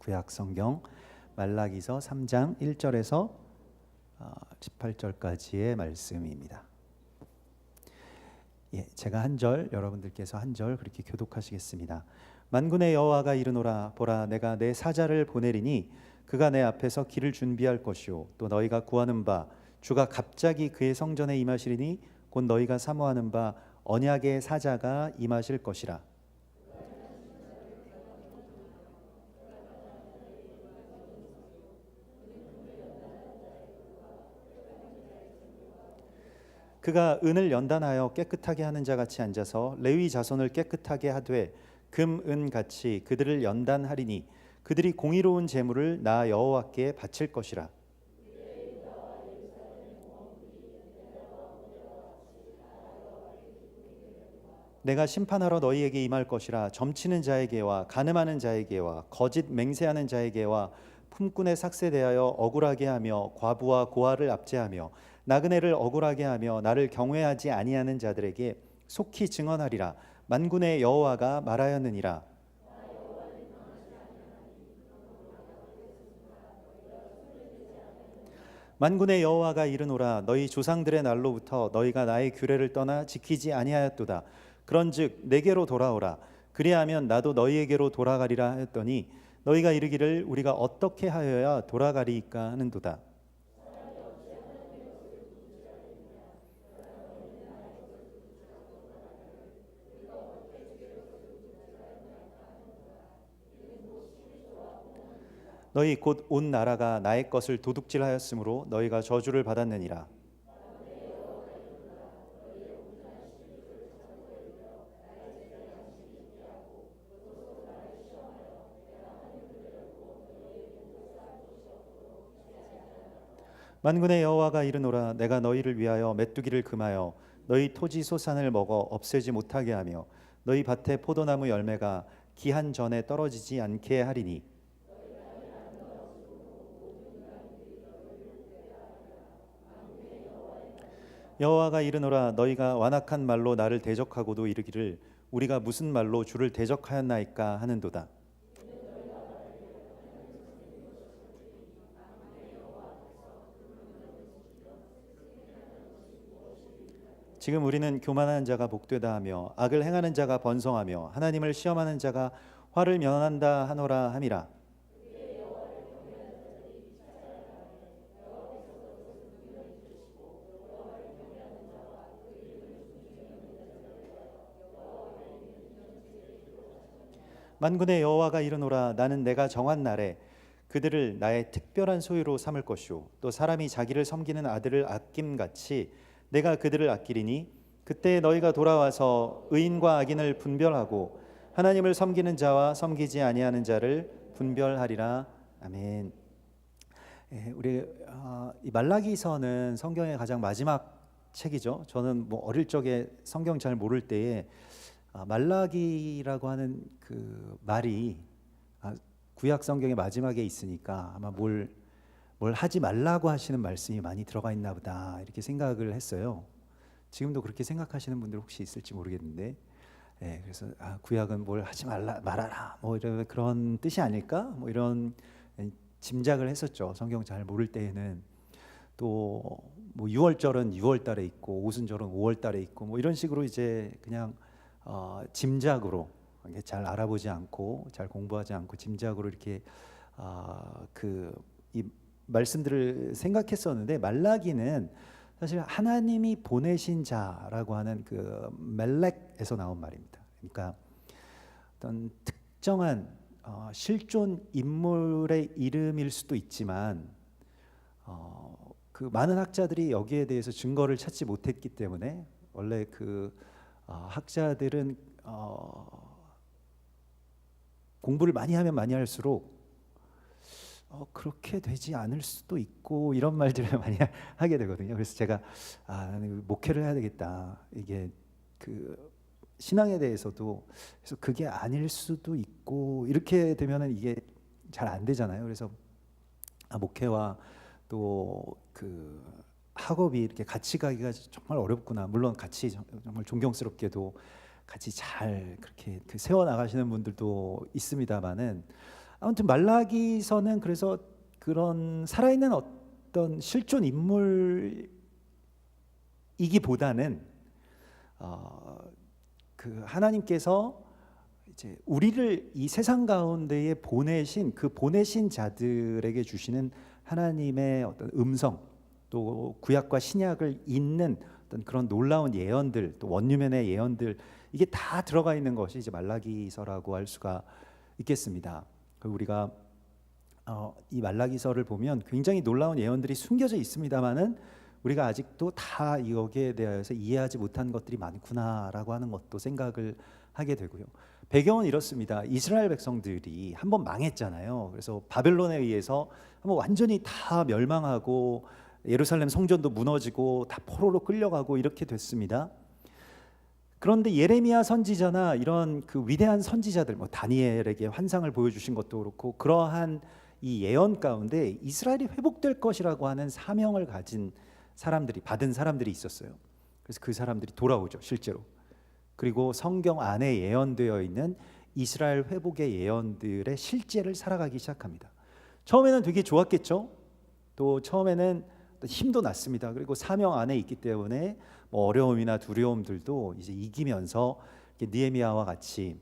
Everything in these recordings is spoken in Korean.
구약 성경 말라기서 3장 1절에서 18절까지의 말씀입니다. 제가 한 절, 여러분들께서 한 절 그렇게 교독하시겠습니다. 만군의 여호와가 이르노라, 보라 내가 내 사자를 보내리니 그가 내 앞에서 길을 준비할 것이요 또 너희가 구하는 바 주가 갑자기 그의 성전에 임하시리니 곧 너희가 사모하는 바 언약의 사자가 임하실 것이라. 그가 은을 연단하여 깨끗하게 하는 자 같이 앉아서 레위 자손을 깨끗하게 하되 금, 은 같이 그들을 연단하리니 그들이 공의로운 제물을 나 여호와께 바칠 것이라. 내가 심판하러 너희에게 임할 것이라. 점치는 자에게와 간음하는 자에게와 거짓 맹세하는 자에게와 품꾼의 삭세 대하여 억울하게 하며 과부와 고아를 압제하며 나그네를 억울하게 하며 나를 경외하지 아니하는 자들에게 속히 증언하리라. 만군의 여호와가 말하였느니라. 만군의 여호와가 이르노라, 너희 조상들의 날로부터 너희가 나의 규례를 떠나 지키지 아니하였도다. 그런즉 내게로 돌아오라. 그리하면 나도 너희에게로 돌아가리라 하였더니 너희가 이르기를 우리가 어떻게 하여야 돌아가리이까 하는도다. 너희 곧 온 나라가 나의 것을 도둑질하였으므로 너희가 저주를 받았느니라. 만군의 여호와가 이르노라, 내가 너희를 위하여 메뚜기를 금하여 너희 토지 소산을 먹어 없애지 못하게 하며 너희 밭의 포도나무 열매가 기한 전에 떨어지지 않게 하리니 여호와가 이르노라, 너희가 완악한 말로 나를 대적하고도 이르기를 우리가 무슨 말로 주를 대적하였나이까 하는도다. 지금 우리는 교만한 자가 복되다 하며 악을 행하는 자가 번성하며 하나님을 시험하는 자가 화를 면한다 하노라 함이라. 만군의 여호와가 이르노라, 나는 내가 정한 날에 그들을 나의 특별한 소유로 삼을 것이요 또 사람이 자기를 섬기는 아들을 아낌같이 내가 그들을 아끼리니 그때 너희가 돌아와서 의인과 악인을 분별하고 하나님을 섬기는 자와 섬기지 아니하는 자를 분별하리라. 아멘. 우리 이 말라기서는 성경의 가장 마지막 책이죠. 저는 뭐 어릴 적에 성경 잘 모를 때에 말라기라고 하는 그 말이 구약 성경의 마지막에 있으니까 아마 뭘 하지 말라고 하시는 말씀이 많이 들어가 있나 보다 이렇게 생각을 했어요. 지금도 그렇게 생각하시는 분들 혹시 있을지 모르겠는데, 그래서 구약은 뭘 하지 말아라 뭐 이런 그런 뜻이 아닐까 뭐 이런 짐작을 했었죠. 성경 잘 모를 때에는 또 뭐 6월절은 6월달에 있고 오순절은 5월달에 있고 뭐 이런 식으로 이제 그냥 짐작으로 잘 알아보지 않고 잘 공부하지 않고 짐작으로 이렇게 이 말씀들을 생각했었는데 말라기는 사실 하나님이 보내신 자라고 하는 그 멜렉에서 나온 말입니다. 그러니까 어떤 특정한 실존 인물의 이름일 수도 있지만 그 많은 학자들이 여기에 대해서 증거를 찾지 못했기 때문에 원래 그 학자들은 공부를 많이 하면 많이 할수록 그렇게 되지 않을 수도 있고 이런 말들을 많이 하게 되거든요. 그래서 제가 나는 목회를 해야 되겠다. 이게 그 신앙에 대해서도 그래서 그게 아닐 수도 있고 이렇게 되면은 이게 잘 안 되잖아요. 그래서 목회와 또 그 학업이 이렇게 같이 가기가 정말 어렵구나. 물론 같이 정말 존경스럽게도 같이 잘 그렇게 세워 나가시는 분들도 있습니다만은 아무튼 말라기서는 그래서 그런 살아있는 어떤 실존 인물이기보다는 그 하나님께서 이제 우리를 이 세상 가운데에 보내신 그 보내신 자들에게 주시는 하나님의 어떤 음성, 또 구약과 신약을 잇는 어떤 그런 놀라운 예언들, 또 원유면의 예언들, 이게 다 들어가 있는 것이 이제 말라기서라고 할 수가 있겠습니다. 우리가 이 말라기서를 보면 굉장히 놀라운 예언들이 숨겨져 있습니다만은 우리가 아직도 다 여기에 대해서 이해하지 못한 것들이 많구나라고 하는 것도 생각을 하게 되고요. 배경은 이렇습니다. 이스라엘 백성들이 한번 망했잖아요. 그래서 바벨론에 의해서 한번 완전히 다 멸망하고 예루살렘 성전도 무너지고 다 포로로 끌려가고 이렇게 됐습니다. 그런데 예레미야 선지자나 이런 그 위대한 선지자들, 뭐 다니엘에게 환상을 보여주신 것도 그렇고, 그러한 이 예언 가운데 이스라엘이 회복될 것이라고 하는 사명을 가진 사람들이, 받은 사람들이 있었어요. 그래서 그 사람들이 돌아오죠, 실제로. 그리고 성경 안에 예언되어 있는 이스라엘 회복의 예언들의 실제를 살아가기 시작합니다. 처음에는 되게 좋았겠죠. 또 처음에는 힘도 났습니다. 그리고 사명 안에 있기 때문에 뭐 어려움이나 두려움들도 이제 이기면서 느헤미야와 같이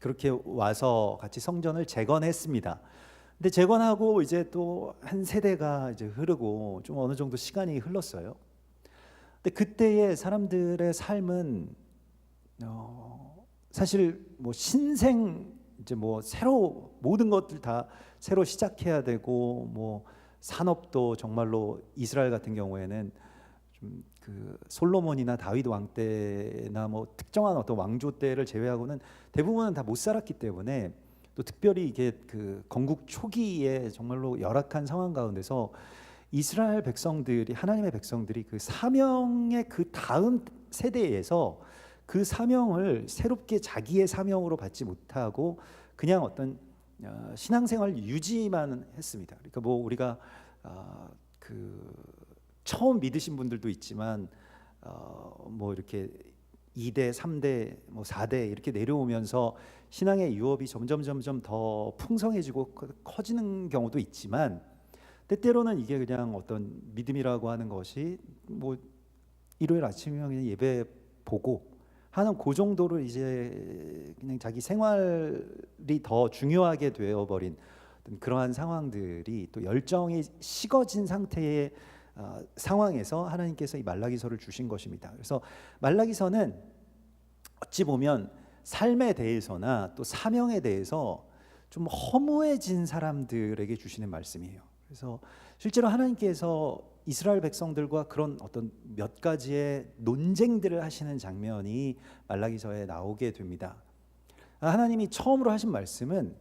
그렇게 와서 같이 성전을 재건했습니다. 근데 재건하고 이제 또 한 세대가 이제 흐르고 좀 어느 정도 시간이 흘렀어요. 근데 그때의 사람들의 삶은 사실 뭐 신생, 이제 뭐 새로 모든 것들 다 새로 시작해야 되고, 뭐 산업도 정말로 이스라엘 같은 경우에는 좀 그 솔로몬이나 다윗 왕 때나 뭐 특정한 어떤 왕조 때를 제외하고는 대부분은 다 못 살았기 때문에, 또 특별히 이게 그 건국 초기에 정말로 열악한 상황 가운데서 이스라엘 백성들이, 하나님의 백성들이 그 사명의 그 다음 세대에서 그 사명을 새롭게 자기의 사명으로 받지 못하고 그냥 어떤 신앙생활 유지만 했습니다. 그러니까 뭐 우리가 그 처음 믿으신 분들도 있지만 뭐 이렇게 2대, 3대, 뭐 4대 이렇게 내려오면서 신앙의 유업이 점점 더 풍성해지고 커지는 경우도 있지만, 때때로는 이게 그냥 어떤 믿음이라고 하는 것이 뭐 일요일 아침이면 그냥 예배 보고 하는 그 정도로 이제 그냥 자기 생활이 더 중요하게 되어버린 그러한 상황들이, 또 열정이 식어진 상태의 상황에서 하나님께서 이 말라기서를 주신 것입니다. 그래서 말라기서는 어찌 보면 삶에 대해서나 또 사명에 대해서 좀 허무해진 사람들에게 주시는 말씀이에요. 그래서 실제로 하나님께서 이스라엘 백성들과 그런 어떤 몇 가지의 논쟁들을 하시는 장면이 말라기서에 나오게 됩니다. 하나님이 처음으로 하신 말씀은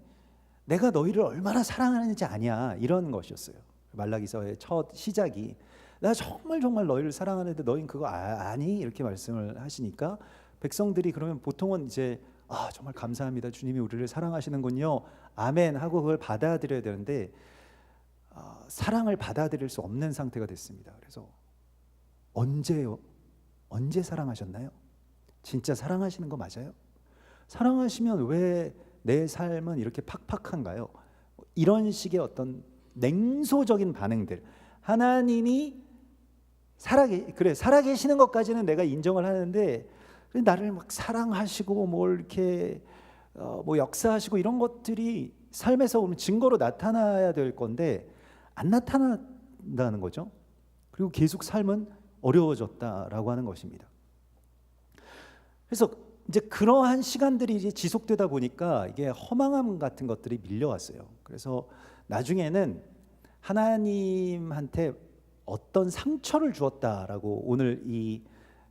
내가 너희를 얼마나 사랑하는지 아냐, 이런 것이었어요. 말라기서의 첫 시작이 나 정말 너희를 사랑하는데 너희는 그거 아니? 이렇게 말씀을 하시니까 백성들이 그러면 보통은 이제 정말 감사합니다, 주님이 우리를 사랑하시는군요, 아멘 하고 그걸 받아들여야 되는데 사랑을 받아들일 수 없는 상태가 됐습니다. 그래서 언제요? 언제 사랑하셨나요? 진짜 사랑하시는 거 맞아요? 사랑하시면 왜 내 삶은 이렇게 팍팍한가요? 이런 식의 어떤 냉소적인 반응들. 하나님이 살아계시는 것까지는 내가 인정을 하는데 나를 막 사랑하시고 뭘 이렇게 뭐 역사하시고 이런 것들이 삶에서 오면 증거로 나타나야 될 건데 안 나타난다는 거죠. 그리고 계속 삶은 어려워졌다라고 하는 것입니다. 그래서 이제 그러한 시간들이 이제 지속되다 보니까 이게 허망함 같은 것들이 밀려왔어요. 그래서 나중에는 하나님한테 어떤 상처를 주었다라고, 오늘 이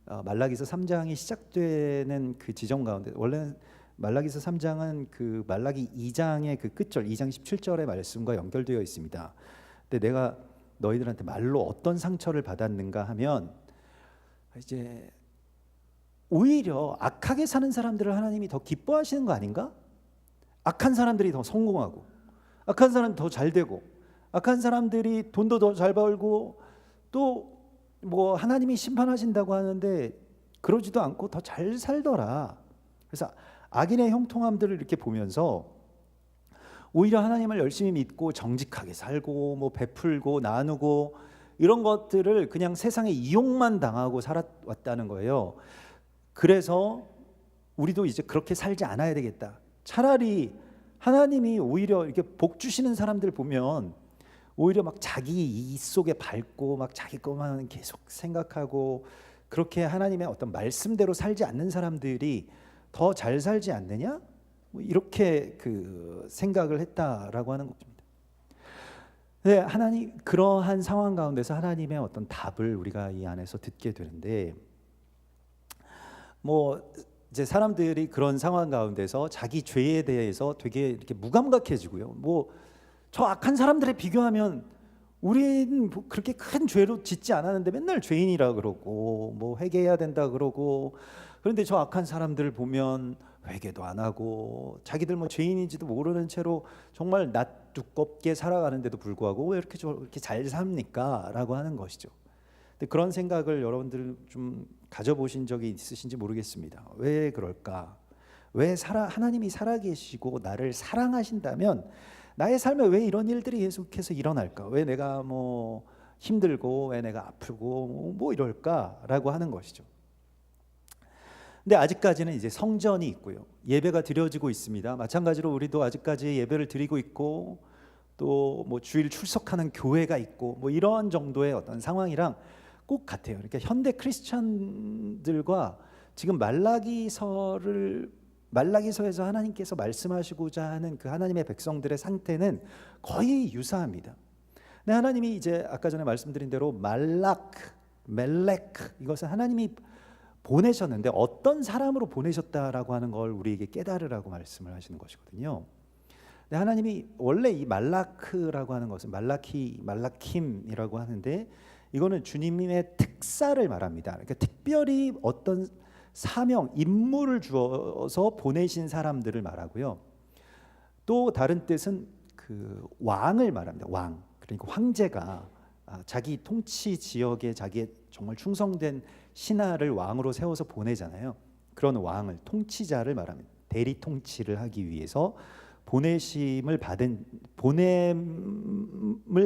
말라기서 3장이 시작되는 그 지점 가운데, 원래는 말라기서 3장은 그 말라기 2장의 그 끝절 2장 17절의 말씀과 연결되어 있습니다. 근데 내가 너희들한테 말로 어떤 상처를 받았는가 하면, 이제 오히려 악하게 사는 사람들을 하나님이 더 기뻐하시는 거 아닌가? 악한 사람들이 더 성공하고, 악한 사람이 더 잘 되고, 악한 사람들이 돈도 더 잘 벌고, 또 뭐 하나님이 심판하신다고 하는데 그러지도 않고 더 잘 살더라. 그래서 악인의 형통함들을 이렇게 보면서 오히려 하나님을 열심히 믿고 정직하게 살고 뭐 베풀고 나누고 이런 것들을 그냥 세상에 이용만 당하고 살아왔다는 거예요. 그래서 우리도 이제 그렇게 살지 않아야 되겠다. 차라리 하나님이 오히려 이렇게 복 주시는 사람들 보면 오히려 막 자기 이 속에 밟고 막 자기 것만 계속 생각하고 그렇게 하나님의 어떤 말씀대로 살지 않는 사람들이 더 잘 살지 않느냐? 뭐 이렇게 그 생각을 했다라고 하는 겁니다. 네, 하나님 그러한 상황 가운데서 하나님의 어떤 답을 우리가 이 안에서 듣게 되는데, 뭐 이제 사람들이 그런 상황 가운데서 자기 죄에 대해서 되게 이렇게 무감각해지고요. 뭐 저 악한 사람들에 비교하면 우리는 뭐 그렇게 큰 죄로 짓지 않았는데 맨날 죄인이라 그러고 뭐 회개해야 된다 그러고, 그런데 저 악한 사람들을 보면 회개도 안 하고 자기들 뭐 죄인인지도 모르는 채로 정말 낯 두껍게 살아가는데도 불구하고 왜 이렇게 저렇게 잘 삽니까? 라고 하는 것이죠. 근데 그런 생각을 여러분들 좀 가져보신 적이 있으신지 모르겠습니다. 왜 그럴까? 왜 하나님이 살아계시고 나를 사랑하신다면 나의 삶에 왜 이런 일들이 계속해서 일어날까? 왜 내가 뭐 힘들고 왜 내가 아프고 뭐 이럴까라고 하는 것이죠. 근데 아직까지는 이제 성전이 있고요. 예배가 드려지고 있습니다. 마찬가지로 우리도 아직까지 예배를 드리고 있고 또 뭐 주일 출석하는 교회가 있고 뭐 이런 정도의 어떤 상황이랑 꼭 같아요. 그러니까 현대 크리스천들과 지금 말라기서에서 하나님께서 말씀하시고자 하는 그 하나님의 백성들의 상태는 거의 유사합니다. 근데 하나님이 이제 아까 전에 말씀드린 대로 멜렉 이것은 하나님이 보내셨는데 어떤 사람으로 보내셨다라고 하는 걸 우리에게 깨달으라고 말씀을 하시는 것이거든요. 근데 하나님이 원래 이 말라크라고 하는 것은 말라킴이라고 하는데 이거는 주님의 특사를 말합니다. 그러니까 특별히 어떤 사명, 임무를 주어서 보내신 사람들을 말하고요. 또 다른 뜻은 그 왕을 말합니다. 왕, 그러니까 황제가 자기 통치 지역에 자기의 정말 충성된 신하를 왕으로 세워서 보내잖아요. 그런 왕을, 통치자를 말합니다. 대리 통치를 하기 위해서 보냄을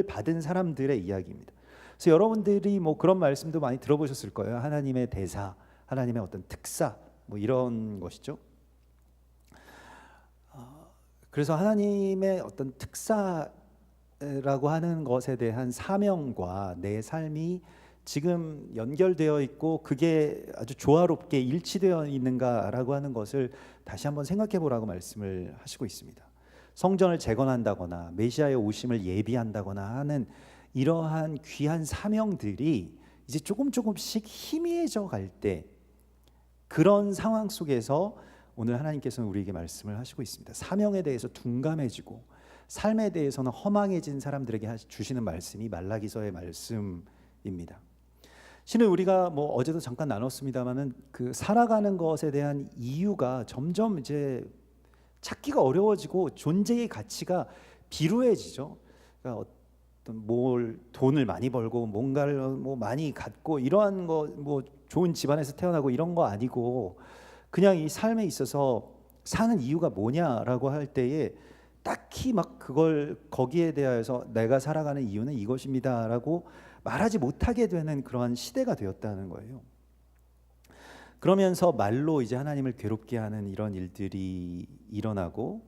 받은 사람들의 이야기입니다. 그래서 여러분들이 뭐 그런 말씀도 많이 들어보셨을 거예요. 하나님의 대사, 하나님의 어떤 특사, 뭐 이런 것이죠. 그래서 하나님의 어떤 특사라고 하는 것에 대한 사명과 내 삶이 지금 연결되어 있고 그게 아주 조화롭게 일치되어 있는가라고 하는 것을 다시 한번 생각해 보라고 말씀을 하시고 있습니다. 성전을 재건한다거나 메시아의 오심을 예비한다거나 하는 이러한 귀한 사명들이 이제 조금씩 희미해져 갈 때, 그런 상황 속에서 오늘 하나님께서는 우리에게 말씀을 하시고 있습니다. 사명에 대해서 둔감해지고 삶에 대해서는 허망해진 사람들에게 주시는 말씀이 말라기서의 말씀입니다. 실은 우리가 뭐 어제도 잠깐 나눴습니다만은 그 살아가는 것에 대한 이유가 점점 이제 찾기가 어려워지고 존재의 가치가 비루해지죠. 그러니까 돈을 많이 벌고 뭔가를 뭐 많이 갖고 이러한 거, 뭐 좋은 집안에서 태어나고 이런 거 아니고 그냥 이 삶에 있어서 사는 이유가 뭐냐라고 할 때에 딱히 막 그걸 거기에 대하여서 내가 살아가는 이유는 이것입니다라고 말하지 못하게 되는 그러한 시대가 되었다는 거예요. 그러면서 말로 이제 하나님을 괴롭게 하는 이런 일들이 일어나고,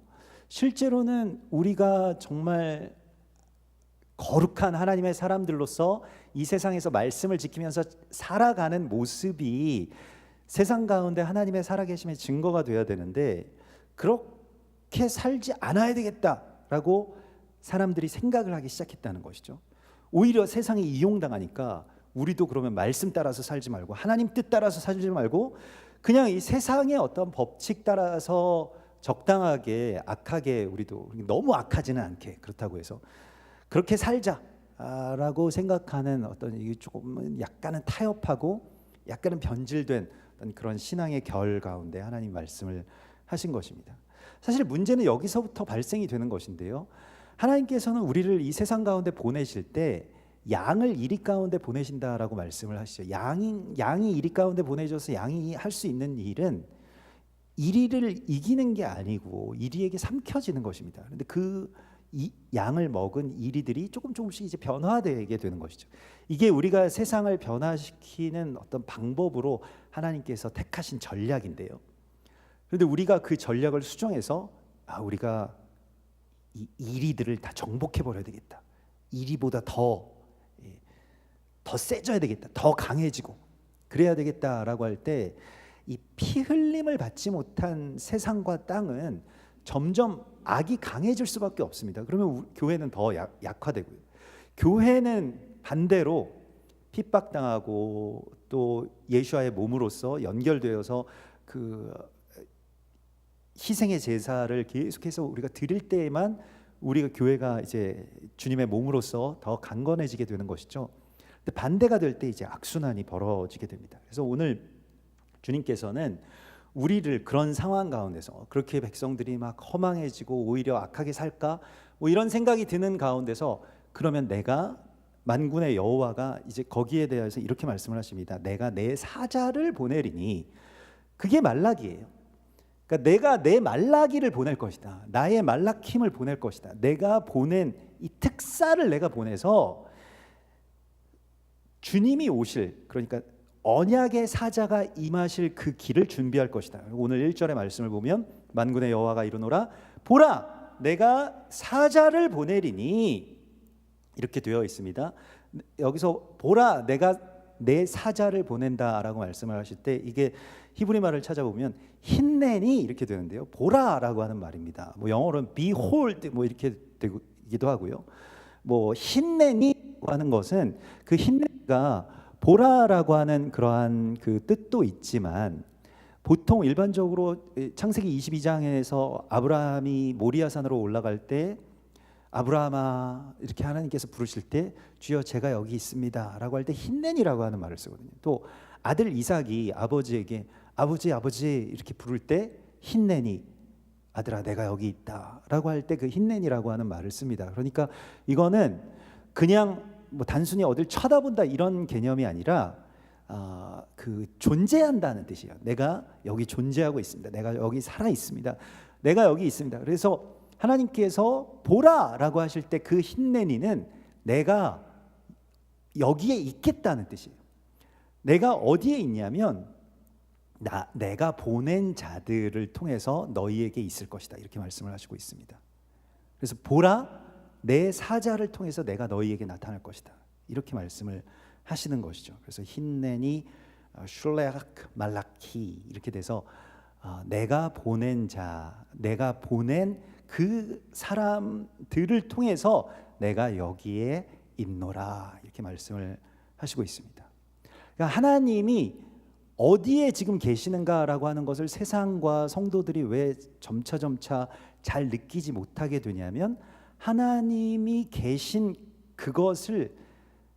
실제로는 우리가 정말 거룩한 하나님의 사람들로서 이 세상에서 말씀을 지키면서 살아가는 모습이 세상 가운데 하나님의 살아계심의 증거가 되어야 되는데, 그렇게 살지 않아야 되겠다라고 사람들이 생각을 하기 시작했다는 것이죠. 오히려 세상에 이용당하니까 우리도 그러면 말씀 따라서 살지 말고 하나님 뜻 따라서 살지 말고 그냥 이 세상의 어떤 법칙 따라서 적당하게 악하게, 우리도 너무 악하지는 않게, 그렇다고 해서 그렇게 살자라고 생각하는 어떤 이게 조금은 약간은 타협하고 약간은 변질된 어떤 그런 신앙의 결 가운데 하나님 말씀을 하신 것입니다. 사실 문제는 여기서부터 발생이 되는 것인데요. 하나님께서는 우리를 이 세상 가운데 보내실 때 양을 이리 가운데 보내신다라고 말씀을 하시죠. 양이 이리 가운데 보내줘서 양이 할 수 있는 일은 이리를 이기는 게 아니고 이리에게 삼켜지는 것입니다. 그런데 그 이 양을 먹은 이리들이 조금씩 이제 변화되게 되는 것이죠. 이게 우리가 세상을 변화시키는 어떤 방법으로 하나님께서 택하신 전략인데요. 그런데 우리가 그 전략을 수정해서 우리가 이 이리들을 다 정복해 버려야 되겠다. 이리보다 더 세져야 되겠다. 더 강해지고 그래야 되겠다라고 할 때 이 피 흘림을 받지 못한 세상과 땅은 점점 악이 강해질 수밖에 없습니다. 그러면 교회는 더 약화되고요. 교회는 반대로 핍박당하고 또 예수와의 몸으로서 연결되어서 그 희생의 제사를 계속해서 우리가 드릴 때에만 우리가 교회가 이제 주님의 몸으로서 더 강건해지게 되는 것이죠. 근데 반대가 될 때 이제 악순환이 벌어지게 됩니다. 그래서 오늘 주님께서는 우리를 그런 상황 가운데서 그렇게 백성들이 막 허망해지고 오히려 악하게 살까 뭐 이런 생각이 드는 가운데서 그러면 내가 만군의 여호와가 이제 거기에 대해서 이렇게 말씀을 하십니다. 내가 내 사자를 보내리니 그게 말라기예요. 그러니까 내가 내 말라기를 보낼 것이다. 나의 말라킴을 보낼 것이다. 내가 보낸 이 특사를 내가 보내서 주님이 오실, 그러니까 언약의 사자가 임하실 그 길을 준비할 것이다. 오늘 1절의 말씀을 보면 만군의 여호와가 이르노라 보라 내가 사자를 보내리니 이렇게 되어 있습니다. 여기서 보라 내가 내 사자를 보낸다라고 말씀을 하실 때 이게 히브리 말을 찾아보면 힌넨이 이렇게 되는데요. 보라라고 하는 말입니다. 뭐 영어로는 behold 뭐 이렇게 되기도 하고요. 뭐 힌넨이 하는 것은 그 힌넨가 보라라고 하는 그러한 그 뜻도 있지만 보통 일반적으로 창세기 22장에서 아브라함이 모리아산으로 올라갈 때 아브라함아 이렇게 하나님께서 부르실 때 주여 제가 여기 있습니다 라고 할 때 힌넨이라고 하는 말을 쓰거든요. 또 아들 이삭이 아버지에게 아버지 이렇게 부를 때 힌넨이 아들아 내가 여기 있다 라고 할 때 그 힌넨이라고 하는 말을 씁니다. 그러니까 이거는 그냥 뭐 단순히 어딜 쳐다본다 이런 개념이 아니라 그 존재한다는 뜻이에요. 내가 여기 존재하고 있습니다. 내가 여기 살아 있습니다. 내가 여기 있습니다. 그래서 하나님께서 보라라고 하실 때 그 힌넨이는 내가 여기에 있겠다는 뜻이에요. 내가 어디에 있냐면 내가 보낸 자들을 통해서 너희에게 있을 것이다 이렇게 말씀을 하시고 있습니다. 그래서 보라 내 사자를 통해서 내가 너희에게 나타날 것이다 이렇게 말씀을 하시는 것이죠. 그래서 힌넨이 슐레악 말라키 이렇게 돼서 내가 보낸 자, 내가 보낸 그 사람들을 통해서 내가 여기에 있노라 이렇게 말씀을 하시고 있습니다. 그러니까 하나님이 어디에 지금 계시는가라고 하는 것을 세상과 성도들이 왜 점차 잘 느끼지 못하게 되냐면 하나님이 계신 그것을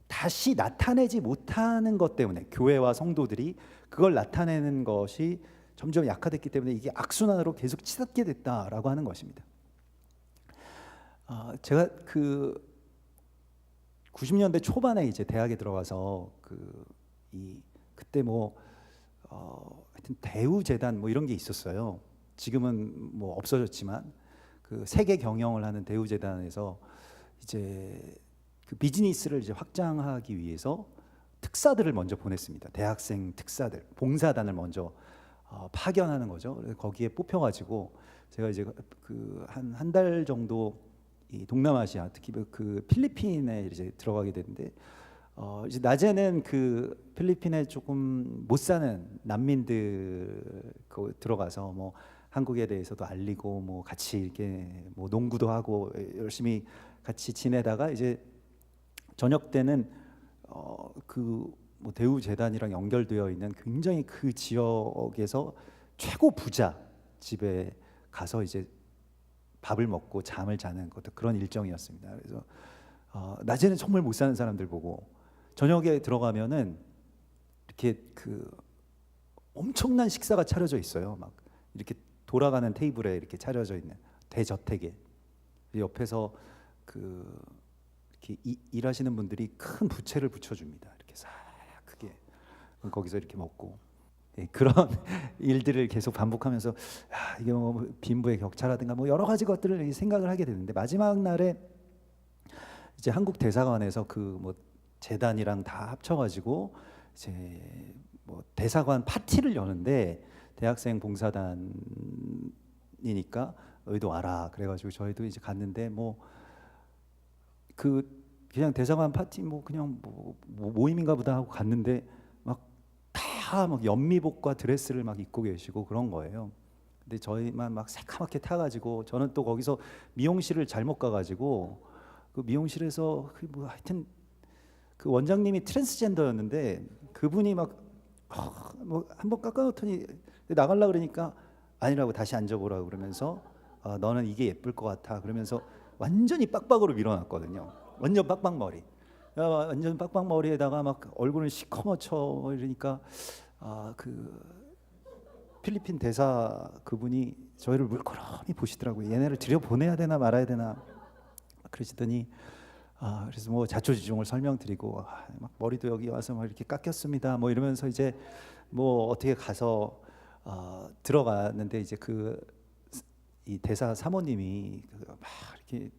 다시 나타내지 못하는 것 때문에 교회와 성도들이 그걸 나타내는 것이 점점 약화됐기 때문에 이게 악순환으로 계속 치닫게 됐다라고 하는 것입니다. 제가 그 90년대 초반에 이제 대학에 들어가서 그때 하여튼 대우재단 뭐 이런 게 있었어요. 지금은 뭐 없어졌지만 그 세계 경영을 하는 대우재단에서 이제 그 비즈니스를 이제 확장하기 위해서 특사들을 먼저 보냈습니다. 대학생 특사들, 봉사단을 먼저 파견하는 거죠. 그래서 거기에 뽑혀가지고 제가 이제 그 한 달 정도 이 동남아시아, 특히 그 필리핀에 이제 들어가게 됐는데 이제 낮에는 그 필리핀에 조금 못 사는 난민들 들어가서 뭐 한국에 대해서도 알리고 뭐 같이 이렇게 뭐 농구도 하고 열심히 같이 지내다가 이제 저녁 때는 그 뭐 대우 재단이랑 연결되어 있는 굉장히 그 지역에서 최고 부자 집에 가서 이제 밥을 먹고 잠을 자는 것도 그런 일정이었습니다. 그래서 낮에는 정말 못 사는 사람들 보고 저녁에 들어가면은 이렇게 그 엄청난 식사가 차려져 있어요. 막 이렇게 돌아가는 테이블에 이렇게 차려져 있는 대저택에 옆에서 이렇게 일하시는 분들이 큰 부채를 붙여줍니다. 이렇게 싹 크게 거기서 이렇게 먹고 그런 일들을 계속 반복하면서 이게 뭐 빈부의 격차라든가 뭐 여러 가지 것들을 생각을 하게 되는데, 마지막 날에 이제 한국 대사관에서 그 뭐 재단이랑 다 합쳐가지고 이제 뭐 대사관 파티를 여는데, 대학생 봉사단이니까 너희도 와라 그래가지고 저희도 이제 갔는데, 뭐 그 그냥 대사관 파티 뭐 그냥 뭐 모임인가 보다 하고 갔는데 막 다 막 연미복과 드레스를 막 입고 계시고 그런 거예요. 근데 저희만 막 새카맣게 타가지고, 저는 또 거기서 미용실을 잘못 가가지고 그 미용실에서 그 뭐 하여튼 그 원장님이 트랜스젠더였는데, 그분이 막 뭐 한번 깎아놓더니 나갈라 그러니까 아니라고 다시 앉아보라고 그러면서 너는 이게 예쁠 것 같아 그러면서 완전히 빡빡으로 밀어놨거든요. 완전 빡빡머리. 완전 빡빡머리에다가 막 얼굴은 시커멓죠. 이러니까 그 필리핀 대사 그분이 저희를 물끄러미 보시더라고요. 얘네를 들여보내야 되나 말아야 되나 그러시더니 그래서 뭐 자초지종을 설명드리고 막 머리도 여기 와서 막 이렇게 깎였습니다. 뭐 이러면서 이제 뭐 어떻게 가서 들어갔는데, 이제 이 대사 사모님이 막 이렇게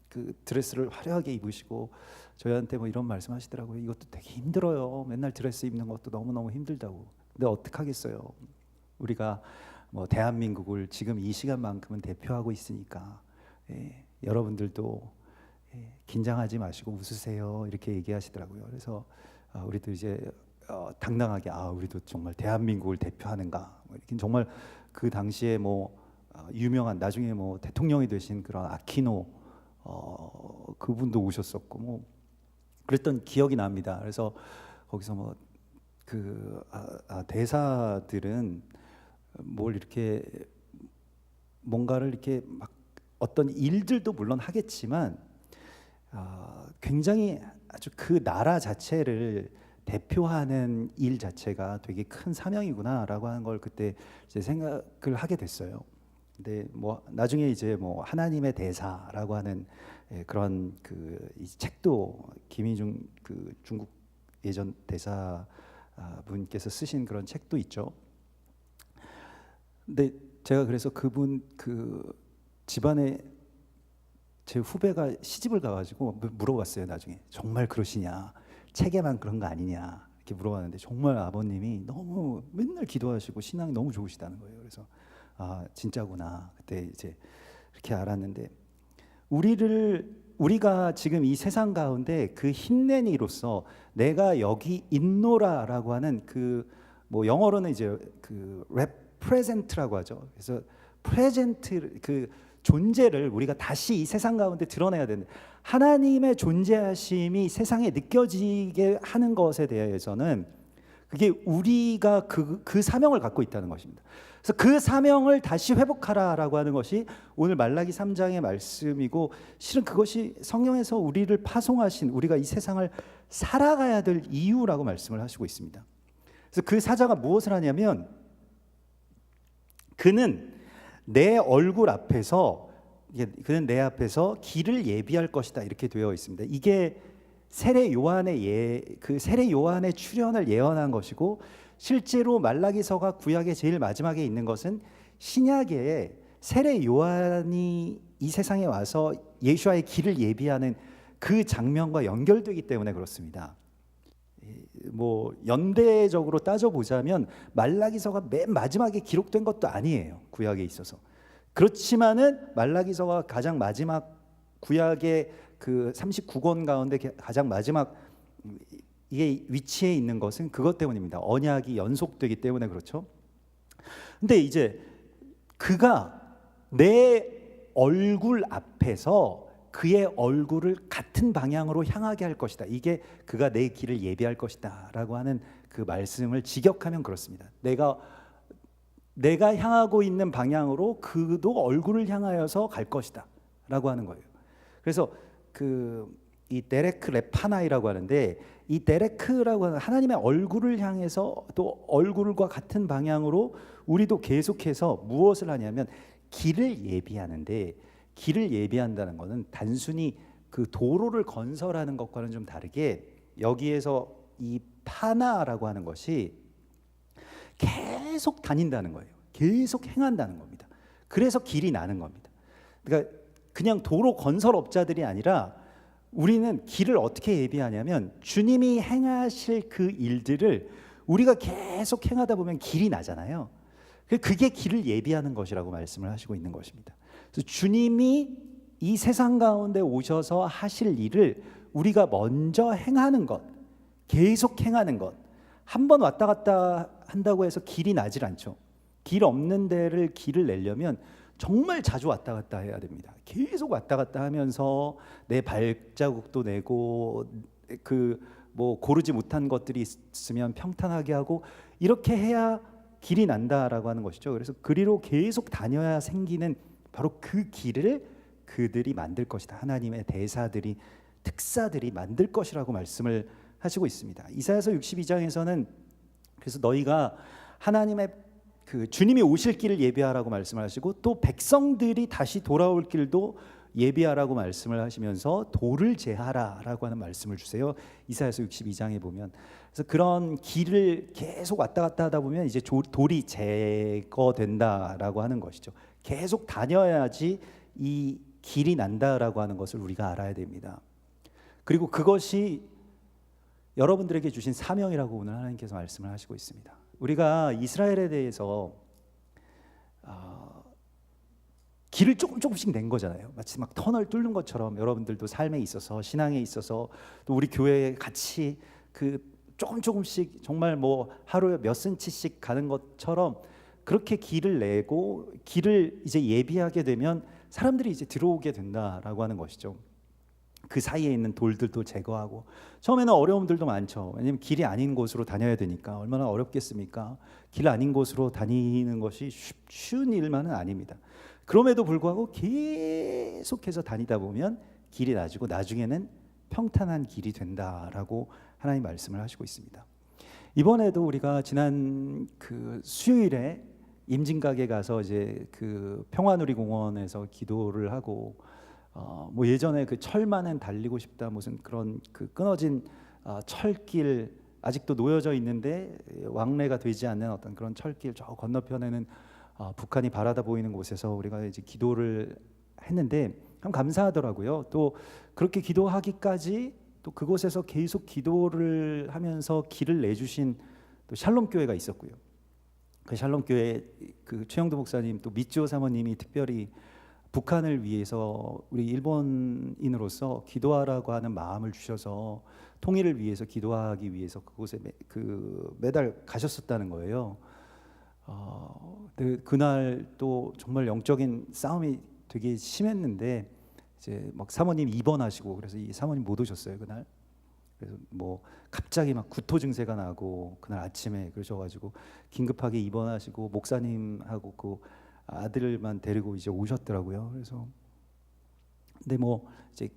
그 드레스를 화려하게 입으시고 저희한테 뭐 이런 말씀하시더라고요. 이것도 되게 힘들어요. 맨날 드레스 입는 것도 너무너무 힘들다고. 근데 어떡하겠어요. 우리가 뭐 대한민국을 지금 이 시간만큼은 대표하고 있으니까 여러분들도 긴장하지 마시고 웃으세요. 이렇게 얘기하시더라고요. 그래서 우리도 이제 당당하게 우리도 정말 대한민국을 대표하는가. 뭐 이렇게 정말 그 당시에 뭐 유명한 나중에 뭐 대통령이 되신 그런 아키노 그분도 오셨었고 뭐 그랬던 기억이 납니다. 그래서 거기서 뭐 그 대사들은 뭘 이렇게 뭔가를 이렇게 막 어떤 일들도 물론 하겠지만 굉장히 아주 그 나라 자체를 대표하는 일 자체가 되게 큰 사명이구나라고 하는 걸 그때 이제 생각을 하게 됐어요. 근데 뭐 나중에 이제 뭐 하나님의 대사라고 하는 그런 이 책도 김희중 그 중국 예전 대사 분께서 쓰신 그런 책도 있죠. 근데 제가 그래서 그분 그 집안에 제 후배가 시집을 가가지고 물어봤어요. 나중에 정말 그러시냐, 책에만 그런 거 아니냐 이렇게 물어봤는데, 정말 아버님이 너무 맨날 기도하시고 신앙이 너무 좋으시다는 거예요. 그래서 진짜구나 그때 이제 그렇게 알았는데, 우리가 지금 이 세상 가운데 그 힘낸 이로서 내가 여기 있노라라고 하는 그 뭐 영어로는 이제 그 represent라고 하죠. 그래서 present 그 존재를 우리가 다시 이 세상 가운데 드러내야 되는데, 하나님의 존재하심이 세상에 느껴지게 하는 것에 대해서는 그게 우리가 그 사명을 갖고 있다는 것입니다. 그래서 그 사명을 다시 회복하라라고 하는 것이 오늘 말라기 3장의 말씀이고, 실은 그것이 성령에서 우리를 파송하신, 우리가 이 세상을 살아가야 될 이유라고 말씀을 하시고 있습니다. 그래서 그 사자가 무엇을 하냐면, 그는 내 얼굴 앞에서 그는 내 앞에서 길을 예비할 것이다 이렇게 되어 있습니다. 이게 세례 요한의 세례 요한의 출현을 예언한 것이고, 실제로 말라기서가 구약의 제일 마지막에 있는 것은 신약에 세례 요한이 이 세상에 와서 예수와의 길을 예비하는 그 장면과 연결되기 때문에 그렇습니다. 뭐 연대적으로 따져보자면 말라기서가 맨 마지막에 기록된 것도 아니에요, 구약에 있어서. 그렇지만은 말라기서가 가장 마지막 구약의 그 39권 가운데 가장 마지막 이게 위치에 있는 것은 그것 때문입니다. 언약이 연속되기 때문에 그렇죠. 근데 이제 그가 내 얼굴 앞에서 그의 얼굴을 같은 방향으로 향하게 할 것이다. 이게 그가 내 길을 예비할 것이다 라고 하는 그 말씀을 직역하면 그렇습니다. 내가 향하고 있는 방향으로 그도 얼굴을 향하여서 갈 것이다 라고 하는 거예요. 그래서 이 데레크 레파나이라고 하는데, 이 데레크라고 하는 하나님의 얼굴을 향해서 또 얼굴과 같은 방향으로 우리도 계속해서 무엇을 하냐면 길을 예비하는데, 길을 예비한다는 것은 단순히 그 도로를 건설하는 것과는 좀 다르게, 여기에서 이 파나라고 하는 것이 계속 다닌다는 거예요. 계속 행한다는 겁니다. 그래서 길이 나는 겁니다. 그러니까 그냥 도로 건설업자들이 아니라 우리는 길을 어떻게 예비하냐면 주님이 행하실 그 일들을 우리가 계속 행하다 보면 길이 나잖아요. 그게 길을 예비하는 것이라고 말씀을 하시고 있는 것입니다. 그래서 주님이 이 세상 가운데 오셔서 하실 일을 우리가 먼저 행하는 것, 계속 행하는 것. 한 번 왔다 갔다 한다고 해서 길이 나질 않죠. 길 없는 데를 길을 내려면 정말 자주 왔다 갔다 해야 됩니다. 계속 왔다 갔다 하면서 내 발자국도 내고 뭐 고르지 못한 것들이 있으면 평탄하게 하고 이렇게 해야 길이 난다라고 하는 것이죠. 그래서 그리로 계속 다녀야 생기는 바로 그 길을 그들이 만들 것이다. 하나님의 대사들이 특사들이 만들 것이라고 말씀을 하시고 있습니다. 이사야서 62장에서는 그래서 너희가 하나님의 그 주님이 오실 길을 예비하라고 말씀을 하시고 또 백성들이 다시 돌아올 길도 예비하라고 말씀을 하시면서 돌을 제하라라고 하는 말씀을 주세요. 이사야서 62장에 보면 그래서 그런 길을 계속 왔다 갔다 하다 보면 이제 돌이 제거된다라고 하는 것이죠. 계속 다녀야지 이 길이 난다라고 하는 것을 우리가 알아야 됩니다. 그리고 그것이 여러분들에게 주신 사명이라고 오늘 하나님께서 말씀을 하시고 있습니다. 우리가 이스라엘에 대해서 길을 조금씩 낸 거잖아요. 마치 막 터널 뚫는 것처럼 여러분들도 삶에 있어서 신앙에 있어서 또 우리 교회에 같이 그 조금씩 정말 뭐 하루에 몇 센치씩 가는 것처럼 그렇게 길을 내고 길을 이제 예비하게 되면 사람들이 이제 들어오게 된다라고 하는 것이죠. 그 사이에 있는 돌들도 제거하고 처음에는 어려움들도 많죠. 왜냐하면 길이 아닌 곳으로 다녀야 되니까 얼마나 어렵겠습니까? 길 아닌 곳으로 다니는 것이 쉬운 일만은 아닙니다. 그럼에도 불구하고 계속해서 다니다 보면 길이 나아지고 나중에는 평탄한 길이 된다라고 하나님 말씀을 하시고 있습니다. 이번에도 우리가 지난 그 수요일에 임진각에 가서 이제 그 평화누리공원에서 기도를 하고 뭐 예전에 그 철만은 달리고 싶다 무슨 그런 그 끊어진 철길 아직도 놓여져 있는데 왕래가 되지 않는 어떤 그런 철길 저 건너편에는 북한이 바라다 보이는 곳에서 우리가 이제 기도를 했는데 참 감사하더라고요. 또 그렇게 기도하기까지 또 그곳에서 계속 기도를 하면서 길을 내주신 또 샬롬 교회가 있었고요. 그 샬롬 교회 그 최영도 목사님 또 미쯔오 사모님이 특별히 북한을 위해서 우리 일본인으로서 기도하라고 하는 마음을 주셔서 통일을 위해서 기도하기 위해서 그곳에 매달 가셨었다는 거예요. 그날 또 정말 영적인 싸움이 되게 심했는데 이제 막 사모님 입원하시고 그래서 이 사모님 못 오셨어요 그날. 그래서 뭐 갑자기 막 구토 증세가 나고 그날 아침에 그러셔가지고 긴급하게 입원하시고 목사님하고 그 아들만 데리고 이제 오셨더라고요. 그래서 근데 뭐 이제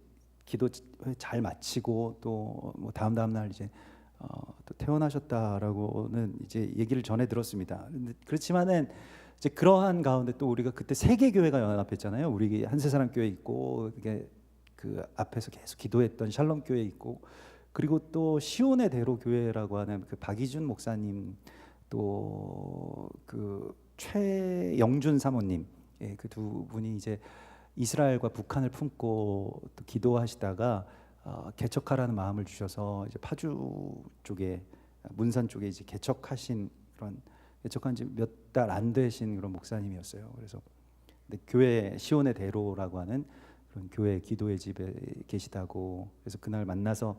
기도 잘 마치고 또 뭐 다음 날 이제 또 퇴원하셨다라고는 이제 얘기를 전해 들었습니다. 그렇지만은 이제 그러한 가운데 또 우리가 그때 세 개 교회가 연합했잖아요. 우리 한세사랑 교회 있고 그게 그 앞에서 계속 기도했던 샬롬 교회 있고 그리고 또 시온의 대로 교회라고 하는 그 박이준 목사님 또 그 최영준 사모님 그 두 분이 이제 이스라엘과 북한을 품고 또 기도하시다가 개척하라는 마음을 주셔서 이제 파주 쪽에 문산 쪽에 이제 개척하신 그런 개척한 지 몇 달 안 되신 그런 목사님이었어요. 그래서 근데 교회 시온의 대로라고 하는 그런 교회 기도의 집에 계시다고 그래서 그날 만나서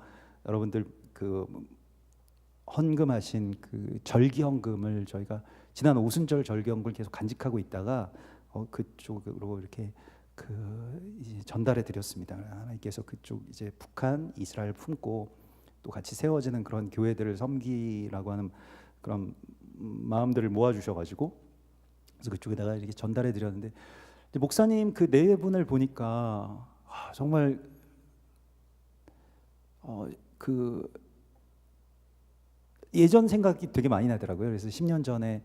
여러분들 그 헌금하신 그 절기 헌금을 저희가 지난 오순절 절기 헌금을 계속 간직하고 있다가 그쪽으로 이렇게 이제 전달해 드렸습니다. 하나님께서 그쪽 이제 북한, 이스라엘 품고 또 같이 세워지는 그런 교회들을 섬기라고 하는 그런 마음들을 모아 주셔가지고 그래서 그쪽에다가 이렇게 전달해 드렸는데 목사님 그 네 분을 보니까 정말 그 예전 생각이 되게 많이 나더라고요. 그래서 10년 전에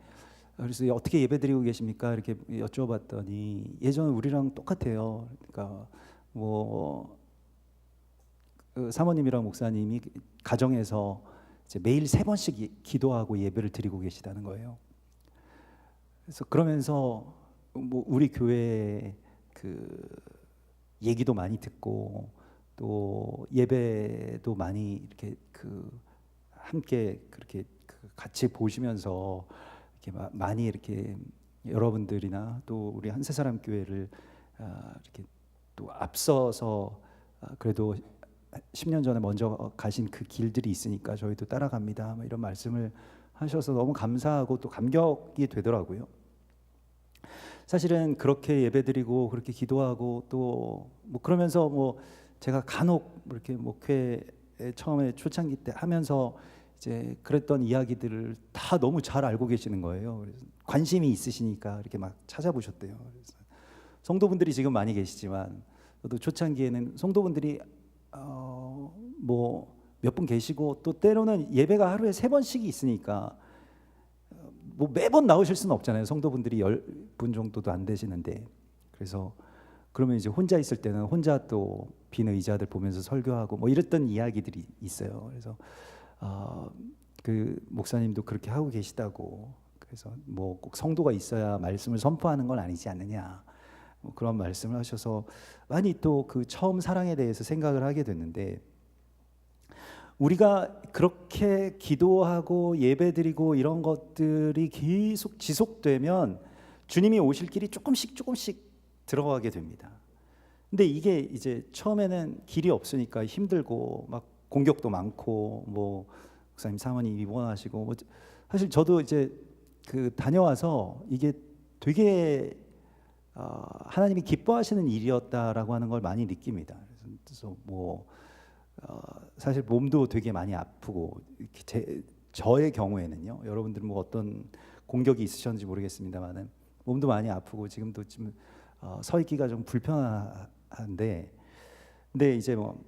그래서 어떻게 예배드리고 계십니까? 이렇게 여쭤봤더니 예전 우리랑 똑같아요. 그러니까 뭐 사모님이랑 목사님이 가정에서 이제 매일 3번씩 기도하고 예배를 드리고 계시다는 거예요. 그래서 그러면서 뭐 우리 교회 그 얘기도 많이 듣고 또 예배도 많이 이렇게 그 함께 그렇게 그 같이 보시면서 이렇게 많이 이렇게 여러분들이나 또 우리 한세사람 교회를 이렇게 또 앞서서 그래도 10년 전에 먼저 가신 그 길들이 있으니까 저희도 따라갑니다. 뭐 이런 말씀을 하셔서 너무 감사하고 또 감격이 되더라고요. 사실은 그렇게 예배드리고 그렇게 기도하고 또 뭐 그러면서 뭐 제가 간혹 이렇게 목회 처음에 초창기 때 하면서 이제 그랬던 이야기들을 다 너무 잘 알고 계시는 거예요. 그래서 관심이 있으시니까 이렇게 막 찾아보셨대요. 그래서 성도분들이 지금 많이 계시지만 저도 초창기에는 성도분들이 뭐 몇 분 계시고 또 때로는 예배가 하루에 3번씩이 있으니까 뭐 매번 나오실 수는 없잖아요. 성도분들이 10분 정도도 안 되시는데 그래서 그러면 이제 혼자 있을 때는 혼자 또 빈 의자들 보면서 설교하고 뭐 이랬던 이야기들이 있어요. 그래서 그 목사님도 그렇게 하고 계시다고 그래서 뭐 꼭 성도가 있어야 말씀을 선포하는 건 아니지 않느냐 뭐 그런 말씀을 하셔서 많이 또 그 처음 사랑에 대해서 생각을 하게 됐는데 우리가 그렇게 기도하고 예배드리고 이런 것들이 계속 지속되면 주님이 오실 길이 조금씩 들어가게 됩니다. 근데 이게 이제 처음에는 길이 없으니까 힘들고 막 공격도 많고 뭐 목사님 사모님 입원하시고 뭐 사실 저도 이제 그 다녀와서 이게 되게 하나님이 기뻐하시는 일이었다라고 하는 걸 많이 느낍니다. 그래서 뭐 사실 몸도 되게 많이 아프고 저의 경우에는요. 여러분들은 뭐 어떤 공격이 있으셨는지 모르겠습니다만은 몸도 많이 아프고 지금도 좀 서 있기가 좀 불편한데, 근데 이제 뭐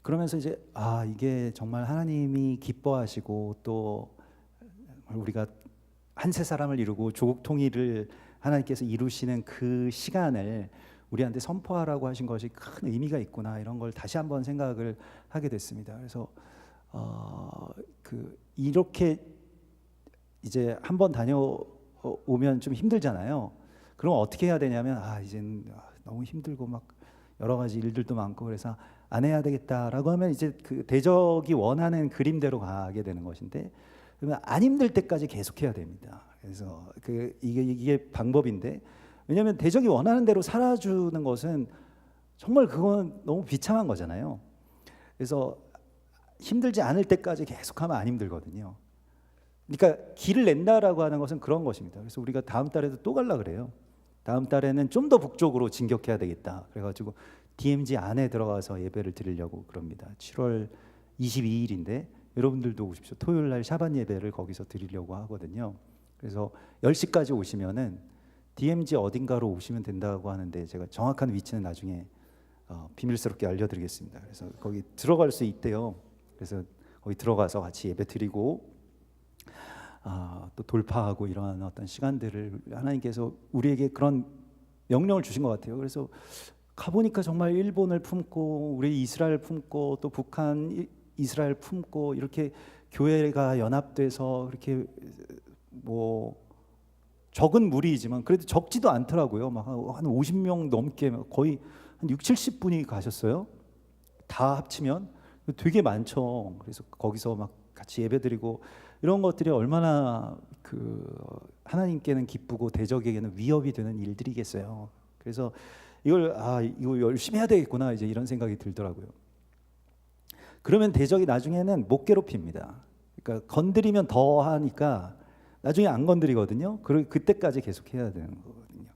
그러면서 이제 이게 정말 하나님이 기뻐하시고 또 우리가 한세 사람을 이루고 조국 통일을 하나님께서 이루시는 그 시간을 우리한테 선포하라고 하신 것이 큰 의미가 있구나 이런 걸 다시 한번 생각을 하게 됐습니다. 그래서 이렇게 이제 한번 다녀오면 좀 힘들잖아요. 그럼 어떻게 해야 되냐면 이제는 너무 힘들고 막 여러 가지 일들도 많고 그래서 안 해야 되겠다라고 하면 이제 그 대적이 원하는 그림대로 가게 되는 것인데 그러면 안 힘들 때까지 계속해야 됩니다. 그래서 이게 방법인데 왜냐하면 대적이 원하는 대로 살아주는 것은 정말 그건 너무 비참한 거잖아요. 그래서 힘들지 않을 때까지 계속하면 안 힘들거든요. 그러니까 길을 낸다라고 하는 것은 그런 것입니다. 그래서 우리가 다음 달에도 또 갈라 그래요. 다음 달에는 좀 더 북쪽으로 진격해야 되겠다. 그래가지고 DMZ 안에 들어가서 예배를 드리려고 그럽니다. 7월 22일인데 여러분들도 오십시오. 토요일 날 샤반 예배를 거기서 드리려고 하거든요. 그래서 10시까지 오시면은 DMZ 어딘가로 오시면 된다고 하는데 제가 정확한 위치는 나중에 비밀스럽게 알려드리겠습니다. 그래서 거기 들어갈 수 있대요. 그래서 거기 들어가서 같이 예배 드리고 또 돌파하고 이러한 어떤 시간들을 하나님께서 우리에게 그런 명령을 주신 것 같아요. 그래서 가보니까 정말 일본을 품고 우리 이스라엘 품고 또 북한 이스라엘 품고 이렇게 교회가 연합돼서 이렇게 뭐 적은 무리이지만 그래도 적지도 않더라고요. 막 한 50명 넘게 거의 한 6, 70분이 가셨어요. 다 합치면 되게 많죠. 그래서 거기서 막 같이 예배드리고 이런 것들이 얼마나 하나님께는 기쁘고 대적에게는 위협이 되는 일들이겠어요. 그래서 이거 열심히 해야 되겠구나 이제 이런 생각이 들더라고요. 그러면 대적이 나중에는 못 괴롭힙니다. 그러니까 건드리면 더 하니까 나중에 안 건드리거든요. 그때까지 계속 해야 되는 거거든요.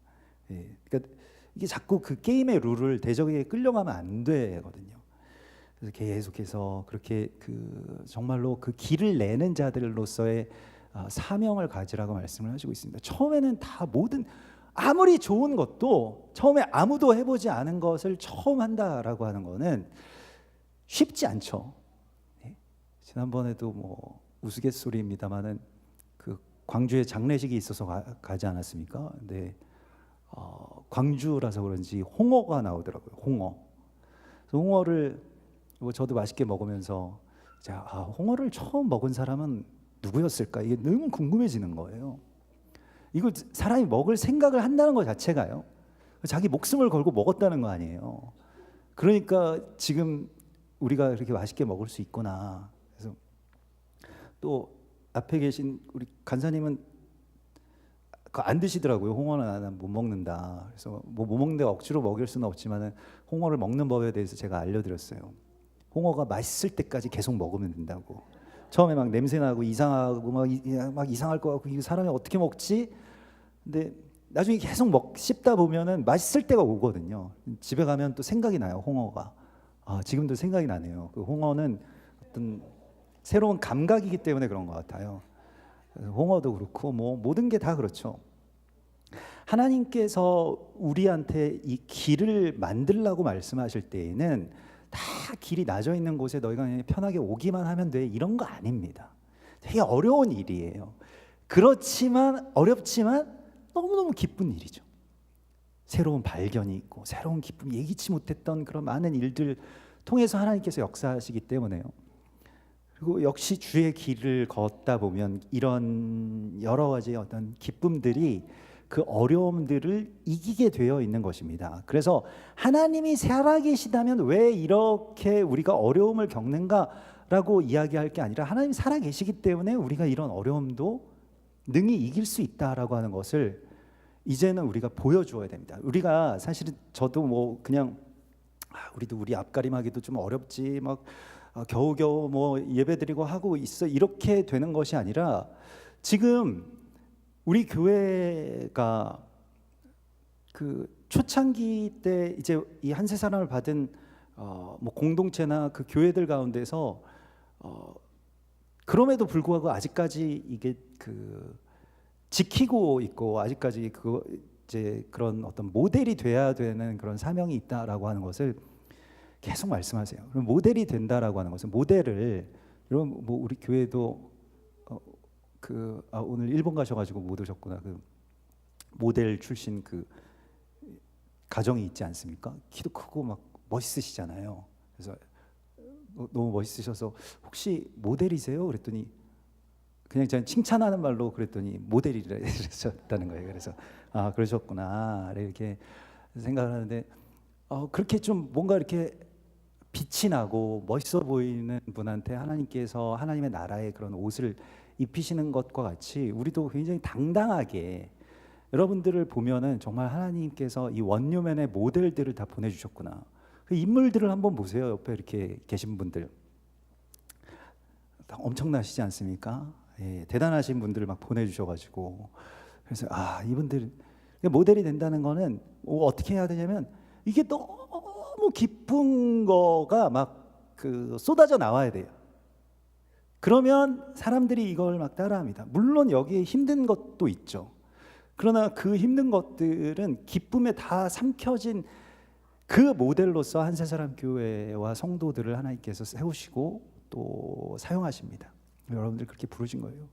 예, 그러니까 이게 자꾸 그 게임의 룰을 대적에게 끌려가면 안 되거든요. 그래서 계속해서 그렇게 정말로 그 길을 내는 자들로서의 사명을 가지라고 말씀을 하시고 있습니다. 처음에는 다 아무리 좋은 것도 처음에 아무도 해보지 않은 것을 처음 한다라고 하는 거는 쉽지 않죠. 네? 지난번에도 뭐 우스갯소리입니다만은 그 광주에 장례식이 있어서 가지 않았습니까? 근데 광주라서 그런지 홍어가 나오더라고요. 홍어. 그래서 홍어를 뭐 저도 맛있게 먹으면서 홍어를 처음 먹은 사람은 누구였을까? 이게 너무 궁금해지는 거예요. 이거 사람이 먹을 생각을 한다는 것 자체가요. 자기 목숨을 걸고 먹었다는 거 아니에요. 그러니까 지금 우리가 그렇게 맛있게 먹을 수 있구나. 그래서 또 앞에 계신 우리 간사님은 안 드시더라고요. 홍어는 나는 못 먹는다. 그래서 뭐 못 먹는데 억지로 먹일 수는 없지만은 홍어를 먹는 법에 대해서 제가 알려드렸어요. 홍어가 맛있을 때까지 계속 먹으면 된다고. 처음에 막 냄새 나고 이상하고 막 이상할 것 같고, 이 사람이 어떻게 먹지? 근데 나중에 계속 씹다 보면은 맛있을 때가 오거든요. 집에 가면 또 생각이 나요. 홍어가. 지금도 생각이 나네요. 그 홍어는 어떤 새로운 감각이기 때문에 그런 것 같아요. 홍어도 그렇고 뭐 모든 게 다 그렇죠. 하나님께서 우리한테 이 길을 만들라고 말씀하실 때에는 다 길이 나져 있는 곳에 너희가 그냥 편하게 오기만 하면 돼, 이런 거 아닙니다. 되게 어려운 일이에요. 그렇지만 어렵지만 너무너무 기쁜 일이죠. 새로운 발견이 있고 새로운 기쁨, 예기치 못했던 그런 많은 일들 통해서 하나님께서 역사하시기 때문에요. 그리고 역시 주의 길을 걷다 보면 이런 여러 가지 어떤 기쁨들이 그 어려움들을 이기게 되어 있는 것입니다. 그래서 하나님이 살아계시다면 왜 이렇게 우리가 어려움을 겪는가라고 이야기할 게 아니라, 하나님이 살아계시기 때문에 우리가 이런 어려움도 능히 이길 수 있다라고 하는 것을 이제는 우리가 보여주어야 됩니다. 우리가 사실은 저도 뭐 그냥 우리도 우리 앞가림하기도 좀 어렵지, 막 겨우겨우 뭐 예배드리고 하고 있어, 이렇게 되는 것이 아니라, 지금 우리 교회가 그 초창기 때 이제 이 한세 사람을 받은 뭐 공동체나 그 교회들 가운데서 그럼에도 불구하고 아직까지 이게 그 지키고 있고, 아직까지 그 이제 그런 어떤 모델이 돼야 되는 그런 사명이 있다라고 하는 것을 계속 말씀하세요. 그럼 모델이 된다라고 하는 것은, 모델을, 여러분 뭐 우리 교회도 오늘 일본 가셔가지고 못 오셨구나. 그 모델 출신 그 가정이 있지 않습니까? 키도 크고 막 멋있으시잖아요. 그래서 너무 멋있으셔서 혹시 모델이세요? 그랬더니 그냥 저는 칭찬하는 말로 그랬더니 모델이라셨다는 거예요. 그래서 그러셨구나 이렇게 생각을 하는데, 그렇게 좀 뭔가 이렇게 빛이 나고 멋있어 보이는 분한테 하나님께서 하나님의 나라의 그런 옷을 입히시는 것과 같이, 우리도 굉장히 당당하게 여러분들을 보면은 정말 하나님께서 이 원료면의 모델들을 다 보내주셨구나. 그 인물들을 한번 보세요. 옆에 이렇게 계신 분들 엄청나시지 않습니까? 예, 대단하신 분들을 막 보내주셔가지고, 그래서 이분들 모델이 된다는 거는 어떻게 해야 되냐면, 이게 너무 기쁜 거가 막 그 쏟아져 나와야 돼요. 그러면 사람들이 이걸 막 따라합니다. 물론 여기에 힘든 것도 있죠. 그러나 그 힘든 것들은 기쁨에 다 삼켜진 그 모델로서 한세사람 교회와 성도들을 하나님께서 세우시고 또 사용하십니다. 여러분들 그렇게 부르신 거예요.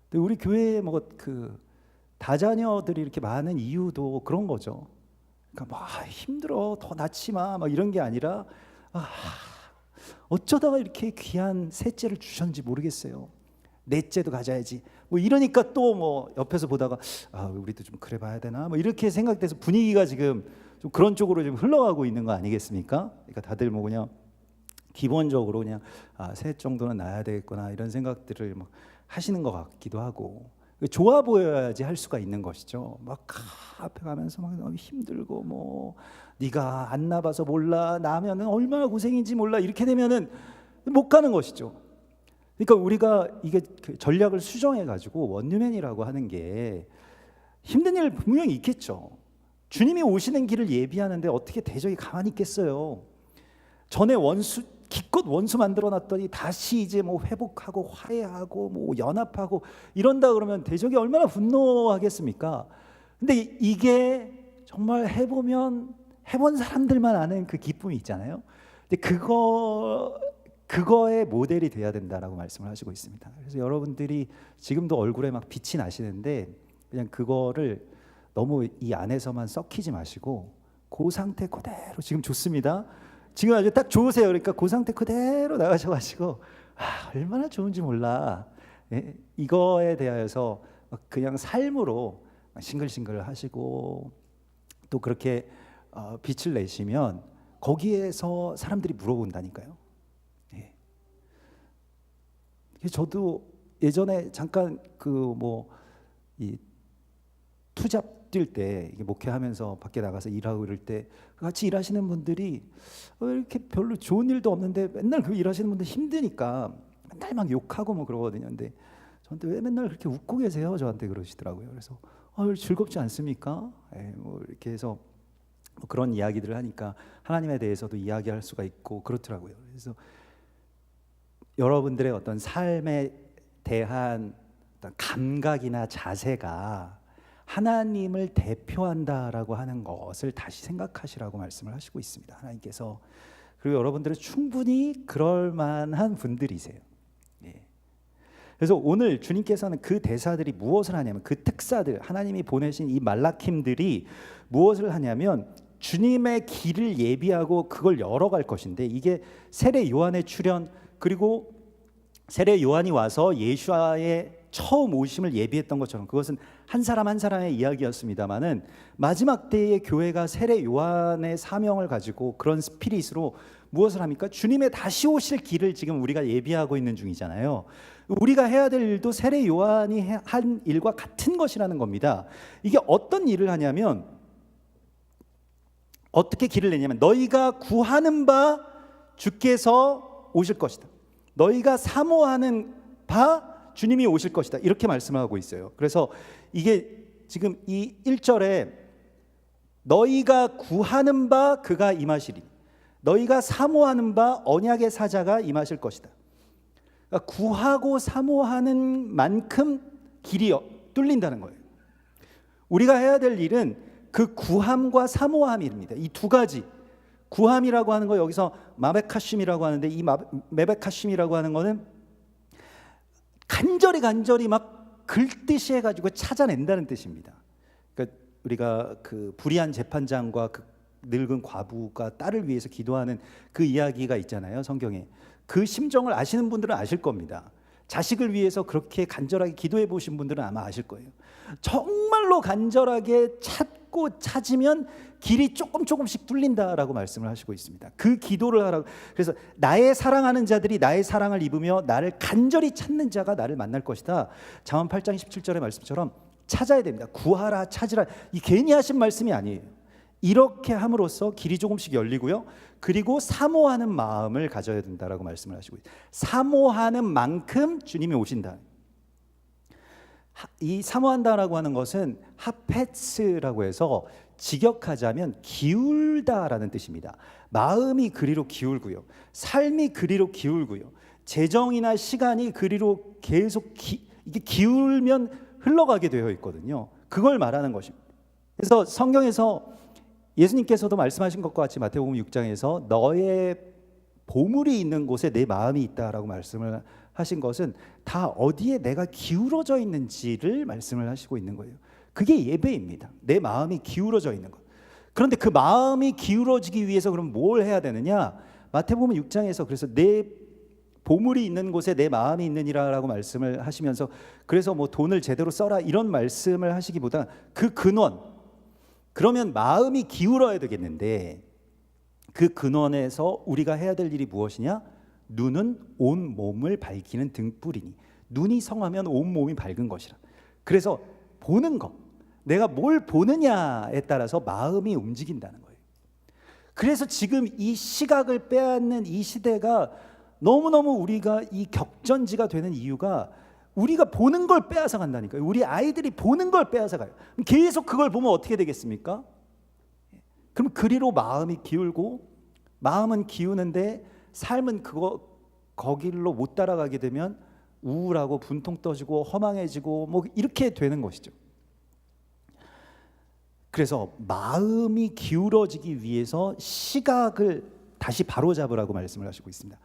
근데 우리 교회에 뭐 그 다자녀들이 이렇게 많은 이유도 그런 거죠. 그러니까 막 힘들어, 더 낳지 마, 막 이런 게 아니라, 어쩌다가 이렇게 귀한 셋째를 주셨는지 모르겠어요. 넷째도 가져야지. 뭐 이러니까 또 뭐 옆에서 보다가 우리도 좀 그래 봐야 되나? 뭐 이렇게 생각돼서 분위기가 지금 좀 그런 쪽으로 좀 흘러가고 있는 거 아니겠습니까? 그러니까 다들 뭐 그냥 기본적으로 그냥 셋 정도는 낳아야 되겠구나, 이런 생각들을 막 하시는 것 같기도 하고, 좋아 보여야지 할 수가 있는 것이죠. 막 앞에 가면서 막 힘들고 뭐 네가 안 나봐서 몰라, 나면은 얼마나 고생인지 몰라, 이렇게 되면은 못 가는 것이죠. 그러니까 우리가 이게 그 전략을 수정해 가지고, 원유맨이라고 하는 게 힘든 일 분명히 있겠죠. 주님이 오시는 길을 예비하는데 어떻게 대적이 가만히 있겠어요. 전에 기껏 원수 만들어 놨더니 다시 이제 뭐 회복하고 화해하고 뭐 연합하고 이런다 그러면 대적이 얼마나 분노하겠습니까? 근데 이게 정말 해보면 해본 사람들만 아는 그 기쁨이 있잖아요. 근데 그거의 모델이 돼야 된다라고 말씀을 하시고 있습니다. 그래서 여러분들이 지금도 얼굴에 막 빛이 나시는데, 그냥 그거를 너무 이 안에서만 썩히지 마시고 그 상태 그대로, 지금 좋습니다. 지금 아주 딱 좋으세요. 그러니까 그 상태 그대로 나가셔가지고 얼마나 좋은지 몰라. 예? 이거에 대하여서 그냥 삶으로 싱글싱글 하시고 또 그렇게 빛을 내시면 거기에서 사람들이 물어본다니까요. 예. 저도 예전에 잠깐 이 투잡 뛸 때 목회하면서 밖에 나가서 일하고 이럴 때 같이 일하시는 분들이 이렇게 별로 좋은 일도 없는데 맨날 그 일하시는 분들 힘드니까 맨날 막 욕하고 뭐 그러거든요. 근데 저한테 왜 맨날 그렇게 웃고 계세요? 저한테 그러시더라고요. 그래서 즐겁지 않습니까? 예, 뭐 이렇게 해서 뭐 그런 이야기들을 하니까 하나님에 대해서도 이야기할 수가 있고 그렇더라고요. 그래서 여러분들의 어떤 삶에 대한 어떤 감각이나 자세가 하나님을 대표한다라고 하는 것을 다시 생각하시라고 말씀을 하시고 있습니다. 하나님께서. 그리고 여러분들은 충분히 그럴 만한 분들이세요. 예. 그래서 오늘 주님께서는 그 대사들이 무엇을 하냐면 그 특사들, 하나님이 보내신 이 말라킴들이 무엇을 하냐면 주님의 길을 예비하고 그걸 열어갈 것인데, 이게 세례 요한의 출현, 그리고 세례 요한이 와서 예수와의 처음 오심을 예비했던 것처럼 그것은 한 사람 한 사람의 이야기였습니다마는 마지막 때의 교회가 세례 요한의 사명을 가지고 그런 스피릿으로 무엇을 합니까? 주님의 다시 오실 길을 지금 우리가 예비하고 있는 중이잖아요. 우리가 해야 될 일도 세례 요한이 한 일과 같은 것이라는 겁니다. 이게 어떤 일을 하냐면 어떻게 길을 내냐면 너희가 구하는 바 주께서 오실 것이다. 너희가 사모하는 바 주님이 오실 것이다. 이렇게 말씀하고 있어요. 그래서 이게 지금 이 1절에 너희가 구하는 바 그가 임하시리, 너희가 사모하는 바 언약의 사자가 임하실 것이다. 그러니까 구하고 사모하는 만큼 길이 뚫린다는 거예요. 우리가 해야 될 일은 그 구함과 사모함입니다. 이 두 가지. 구함이라고 하는 거 여기서 마베카심이라고 하는데, 이 메베카심이라고 하는 거는 간절히 막 긁듯이 해가지고 찾아낸다는 뜻입니다. 그러니까 우리가 그 불의한 재판장과 그 늙은 과부가 딸을 위해서 기도하는 그 이야기가 있잖아요, 성경에. 그 심정을 아시는 분들은 아실 겁니다. 자식을 위해서 그렇게 간절하게 기도해 보신 분들은 아마 아실 거예요. 정말로 간절하게 찾고 찾으면 길이 조금씩 뚫린다라고 말씀을 하시고 있습니다. 그 기도를 하라고. 그래서 나의 사랑하는 자들이 나의 사랑을 입으며 나를 간절히 찾는 자가 나를 만날 것이다. 잠언 8장 17절의 말씀처럼 찾아야 됩니다. 구하라, 찾으라. 이 괜히 하신 말씀이 아니에요. 이렇게 함으로써 길이 조금씩 열리고요. 그리고 사모하는 마음을 가져야 된다라고 말씀을 하시고 있어요. 사모하는 만큼 주님이 오신다. 이 사모한다라고 하는 것은 하페츠라고 해서 직역하자면 기울다라는 뜻입니다. 마음이 그리로 기울고요, 삶이 그리로 기울고요, 재정이나 시간이 그리로 계속 이게 기울면 흘러가게 되어 있거든요. 그걸 말하는 것입니다. 그래서 성경에서 예수님께서도 말씀하신 것과 같이 마태복음 6장에서 너의 보물이 있는 곳에 내 마음이 있다라고 말씀을 하신 것은 다 어디에 내가 기울어져 있는지를 말씀을 하시고 있는 거예요. 그게 예배입니다. 내 마음이 기울어져 있는 것. 그런데 그 마음이 기울어지기 위해서 그럼 뭘 해야 되느냐? 마태복음 6장에서 그래서 내 보물이 있는 곳에 내 마음이 있느니라라고 말씀을 하시면서, 그래서 뭐 돈을 제대로 써라 이런 말씀을 하시기보다 그 근원, 그러면 마음이 기울어야 되겠는데 그 근원에서 우리가 해야 될 일이 무엇이냐? 눈은 온 몸을 밝히는 등불이니, 눈이 성하면 온 몸이 밝은 것이라. 그래서 보는 것, 내가 뭘 보느냐에 따라서 마음이 움직인다는 거예요. 그래서 지금 이 시각을 빼앗는 이 시대가 너무너무 우리가 이 격전지가 되는 이유가 우리가 보는 걸 빼앗아 간다니까요. 우리 아이들이 보는 걸 빼앗아 가요. 계속 그걸 보면 어떻게 되겠습니까? 그럼 그리로 마음이 기울고, 마음은 기우는데 삶은 거길로 못 따라가게 되면 우울하고 분통 떠지고 허망해지고 뭐 이렇게 되는 것이죠. 그래서 마음이 기울어지기 위해서 시각을 다시 바로잡으라고 말씀을 하시고 있습니다.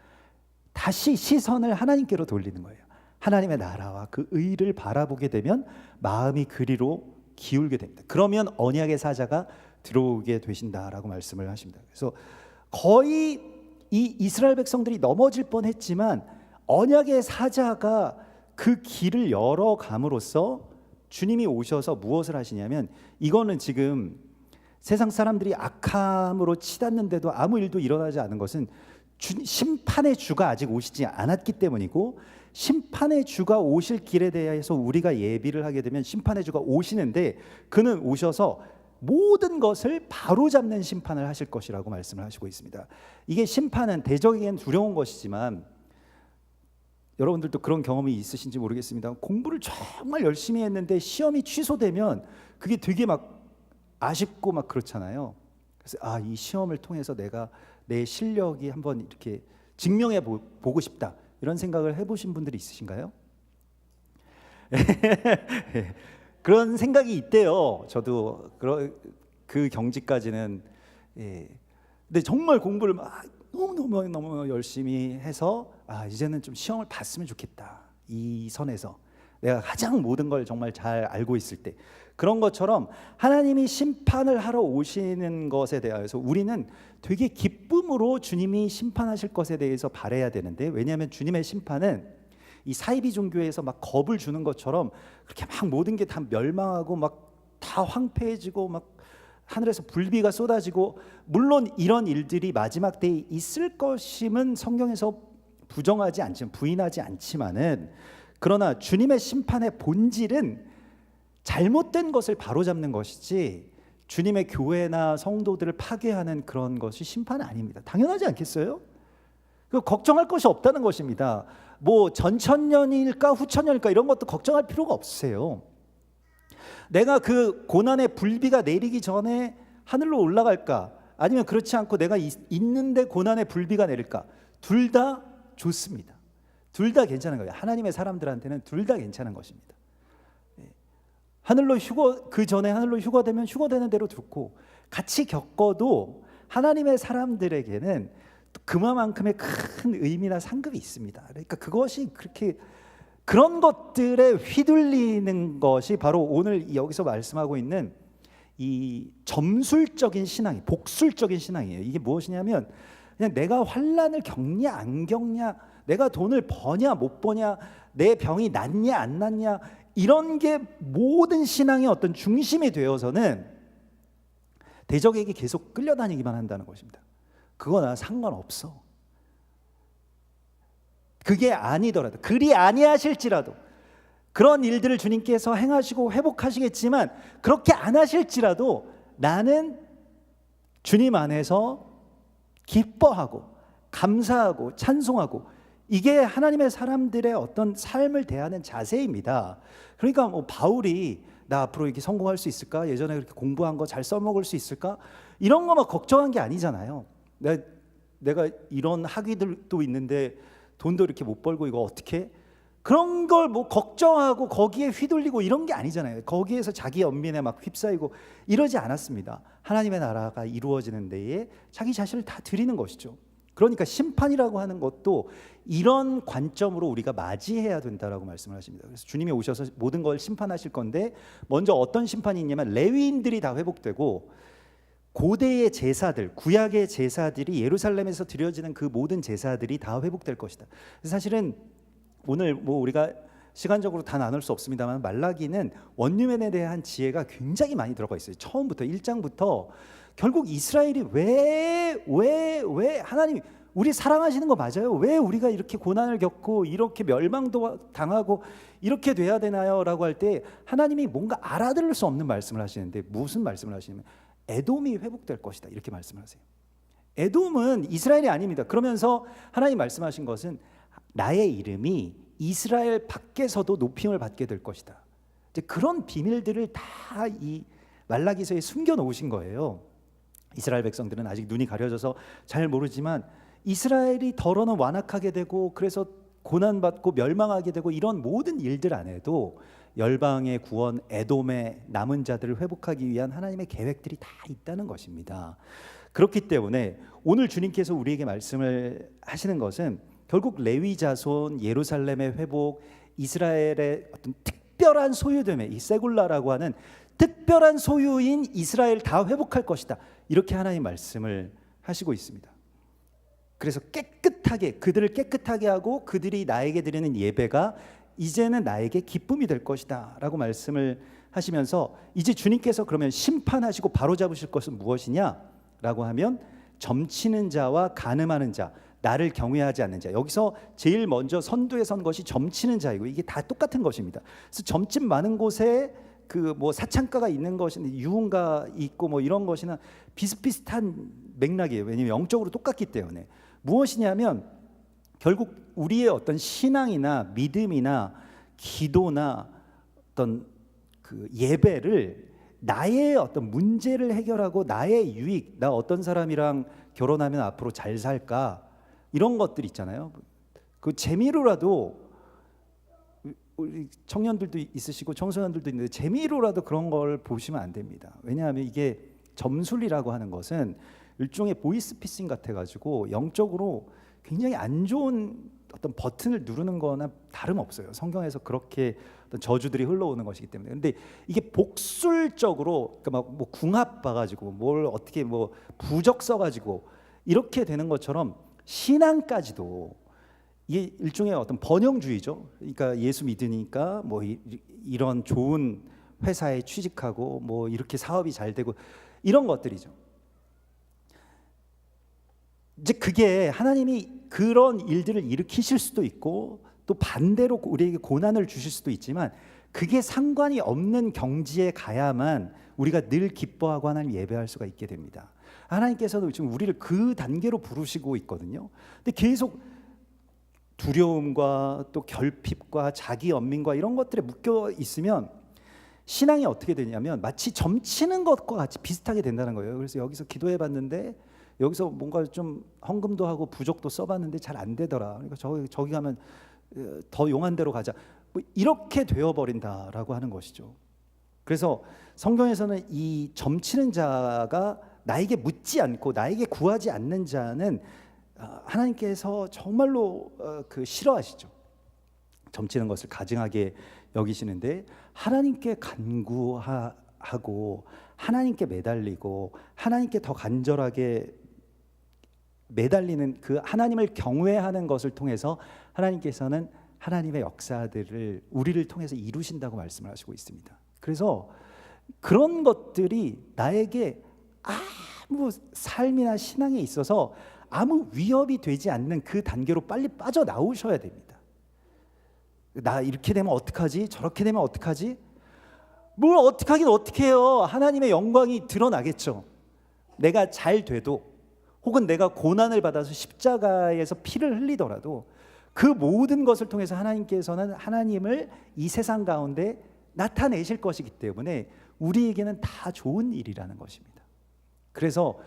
다시 시선을 하나님께로 돌리는 거예요. 하나님의 나라와 그 의를 바라보게 되면 마음이 그리로 기울게 됩니다. 그러면 언약의 사자가 들어오게 되신다라고 말씀을 하십니다. 그래서 거의 이 이스라엘 백성들이 넘어질 뻔했지만 언약의 사자가 그 길을 열어감으로써 주님이 오셔서 무엇을 하시냐면, 이거는 지금 세상 사람들이 악함으로 치닫는데도 아무 일도 일어나지 않은 것은 심판의 주가 아직 오시지 않았기 때문이고, 심판의 주가 오실 길에 대해서 우리가 예비를 하게 되면 심판의 주가 오시는데, 그는 오셔서 모든 것을 바로잡는 심판을 하실 것이라고 말씀을 하시고 있습니다. 이게 심판은 대적에겐 두려운 것이지만, 여러분들도 그런 경험이 있으신지 모르겠습니다. 공부를 정말 열심히 했는데 시험이 취소되면 그게 되게 막 아쉽고 막 그렇잖아요. 그래서 이 시험을 통해서 내가 내 실력이 한번 이렇게 증명해 보고 싶다, 이런 생각을 해보신 분들이 있으신가요? 그런 생각이 있대요. 저도 그 경지까지는. 근데 정말 공부를 막 너무 열심히 해서 이제는 좀 시험을 봤으면 좋겠다, 이 선에서 내가 가장 모든 걸 정말 잘 알고 있을 때. 그런 것처럼 하나님이 심판을 하러 오시는 것에 대해서 우리는 되게 기쁨으로 주님이 심판하실 것에 대해서 바라야 되는데, 왜냐하면 주님의 심판은 이 사이비 종교에서 막 겁을 주는 것처럼 그렇게 막 모든 게 다 멸망하고 막 다 황폐해지고 막 하늘에서 불비가 쏟아지고, 물론 이런 일들이 마지막 때에 있을 것임은 성경에서 부정하지 않지만, 부인하지 않지만은, 그러나 주님의 심판의 본질은 잘못된 것을 바로잡는 것이지 주님의 교회나 성도들을 파괴하는 그런 것이 심판은 아닙니다. 당연하지 않겠어요? 걱정할 것이 없다는 것입니다. 뭐 전천년일까 후천년일까 이런 것도 걱정할 필요가 없으세요. 내가 그 고난의 불비가 내리기 전에 하늘로 올라갈까, 아니면 그렇지 않고 내가 있는데 고난의 불비가 내릴까, 둘 다 좋습니다. 둘 다 괜찮은 거예요. 하나님의 사람들한테는 둘 다 괜찮은 것입니다. 하늘로 그 전에 하늘로 휴거되면 휴거되는 대로 좋고, 같이 겪어도 하나님의 사람들에게는 그만큼의 큰 의미나 상급이 있습니다. 그러니까 그것이 그렇게, 그런 것들에 휘둘리는 것이 바로 오늘 여기서 말씀하고 있는 이 점술적인 신앙이, 복술적인 신앙이에요. 이게 무엇이냐면, 그냥 내가 환난을 겪냐 안 겪냐, 내가 돈을 버냐 못 버냐, 내 병이 낫냐 안 낫냐, 이런 게 모든 신앙의 어떤 중심이 되어서는 대적에게 계속 끌려다니기만 한다는 것입니다. 그거나 상관없어. 그게 아니더라도, 그리 아니하실지라도, 그런 일들을 주님께서 행하시고 회복하시겠지만, 그렇게 안 하실지라도 나는 주님 안에서 기뻐하고 감사하고 찬송하고, 이게 하나님의 사람들의 어떤 삶을 대하는 자세입니다. 그러니까 뭐 바울이 나 앞으로 이렇게 성공할 수 있을까? 예전에 그렇게 공부한 거 잘 써먹을 수 있을까? 이런 거만 걱정한 게 아니잖아요. 내가 이런 학위들도 있는데 돈도 이렇게 못 벌고 이거 어떻게? 그런 걸 뭐 걱정하고 거기에 휘둘리고 이런 게 아니잖아요. 거기에서 자기 연민에 막 휩싸이고 이러지 않았습니다. 하나님의 나라가 이루어지는 데에 자기 자신을 다 드리는 것이죠. 그러니까 심판이라고 하는 것도 이런 관점으로 우리가 맞이해야 된다라고 말씀을 하십니다. 그래서 주님이 오셔서 모든 걸 심판하실 건데, 먼저 어떤 심판이 있냐면 레위인들이 다 회복되고, 고대의 제사들, 구약의 제사들이 예루살렘에서 드려지는 그 모든 제사들이 다 회복될 것이다. 사실은 오늘 뭐 우리가 시간적으로 다 나눌 수 없습니다만, 말라기는 원유맨에 대한 지혜가 굉장히 많이 들어가 있어요. 처음부터 1장부터 결국 이스라엘이 왜 하나님 우리 사랑하시는 거 맞아요? 왜 우리가 이렇게 고난을 겪고 이렇게 멸망도 당하고 이렇게 돼야 되나요? 라고 할 때 하나님이 뭔가 알아들을 수 없는 말씀을 하시는데, 무슨 말씀을 하시냐면 에돔이 회복될 것이다, 이렇게 말씀을 하세요. 에돔은 이스라엘이 아닙니다. 그러면서 하나님 말씀하신 것은 나의 이름이 이스라엘 밖에서도 높임을 받게 될 것이다. 이제 그런 비밀들을 다 이 말라기서에 숨겨 놓으신 거예요. 이스라엘 백성들은 아직 눈이 가려져서 잘 모르지만, 이스라엘이 더러는 완악하게 되고 그래서 고난받고 멸망하게 되고 이런 모든 일들 안에도 열방의 구원, 에돔의 남은 자들을 회복하기 위한 하나님의 계획들이 다 있다는 것입니다. 그렇기 때문에 오늘 주님께서 우리에게 말씀을 하시는 것은 결국 레위 자손, 예루살렘의 회복, 이스라엘의 어떤 특별한 소유됨에, 이 세굴라라고 하는 특별한 소유인 이스라엘 다 회복할 것이다, 이렇게 하나님 말씀을 하시고 있습니다. 그래서 깨끗하게, 그들을 깨끗하게 하고 그들이 나에게 드리는 예배가 이제는 나에게 기쁨이 될 것이다 라고 말씀을 하시면서 이제 주님께서 그러면 심판하시고 바로잡으실 것은 무엇이냐 라고 하면 점치는 자와 간음하는 자, 나를 경외하지 않는 자. 여기서 제일 먼저 선두에 선 것이 점치는 자이고 이게 다 똑같은 것입니다. 그래서 점집 많은 곳에 그 뭐 사창가가 있는 것이나 유흥가 있고 뭐 이런 것이나 비슷비슷한 맥락이에요. 왜냐하면 영적으로 똑같기 때문에. 무엇이냐면 결국 우리의 어떤 신앙이나 믿음이나 기도나 어떤 그 예배를 나의 어떤 문제를 해결하고 나의 유익, 나 어떤 사람이랑 결혼하면 앞으로 잘 살까 이런 것들 있잖아요. 그 재미로라도 우리 청년들도 있으시고 청소년들도 있는데 재미로라도 그런 걸 보시면 안 됩니다. 왜냐하면 이게 점술이라고 하는 것은 일종의 보이스피싱 같아가지고 영적으로 굉장히 안 좋은 어떤 버튼을 누르는 거나 다름없어요. 성경에서 그렇게 어떤 저주들이 흘러오는 것이기 때문에. 근데 이게 복술적으로 그러니까 막 뭐 궁합 봐가지고 뭘 어떻게 뭐 부적 써가지고 이렇게 되는 것처럼 신앙까지도 이게 일종의 어떤 번영주의죠. 그러니까 예수 믿으니까 뭐 이런 좋은 회사에 취직하고 뭐 이렇게 사업이 잘 되고 이런 것들이죠. 이제 그게 하나님이 그런 일들을 일으키실 수도 있고 또 반대로 우리에게 고난을 주실 수도 있지만 그게 상관이 없는 경지에 가야만 우리가 늘 기뻐하고 하나님 예배할 수가 있게 됩니다. 하나님께서도 지금 우리를 그 단계로 부르시고 있거든요. 근데 계속 두려움과 또 결핍과 자기 연민과 이런 것들에 묶여 있으면 신앙이 어떻게 되냐면 마치 점치는 것과 같이 비슷하게 된다는 거예요. 그래서 여기서 기도해 봤는데 여기서 뭔가 좀 헌금도 하고 부적도 써봤는데 잘 안 되더라. 그러니까 저기 가면 더 용한 데로 가자. 뭐 이렇게 되어버린다라고 하는 것이죠. 그래서 성경에서는 이 점치는 자가 나에게 묻지 않고 나에게 구하지 않는 자는 하나님께서 정말로 그 싫어하시죠. 점치는 것을 가증하게 여기시는데 하나님께 간구하고 하나님께 매달리고 하나님께 더 간절하게 매달리는 그 하나님을 경외하는 것을 통해서 하나님께서는 하나님의 역사들을 우리를 통해서 이루신다고 말씀을 하시고 있습니다. 그래서 그런 것들이 나에게 아무 삶이나 신앙에 있어서 아무 위협이 되지 않는 그 단계로 빨리 빠져나오셔야 됩니다. 나 이렇게 되면 어떡하지? 저렇게 되면 어떡하지? 뭘 어떻게 하긴 어떻게 해요? 하나님의 영광이 드러나겠죠. 내가 잘 돼도 혹은 내가 고난을 받아서 십자가에서 피를 흘리더라도 그 모든 것을 통해서 하나님께서는 하나님을 이 세상 가운데 나타내실 것이기 때문에 우리에게는 다 좋은 일이라는 것입니다. 그래서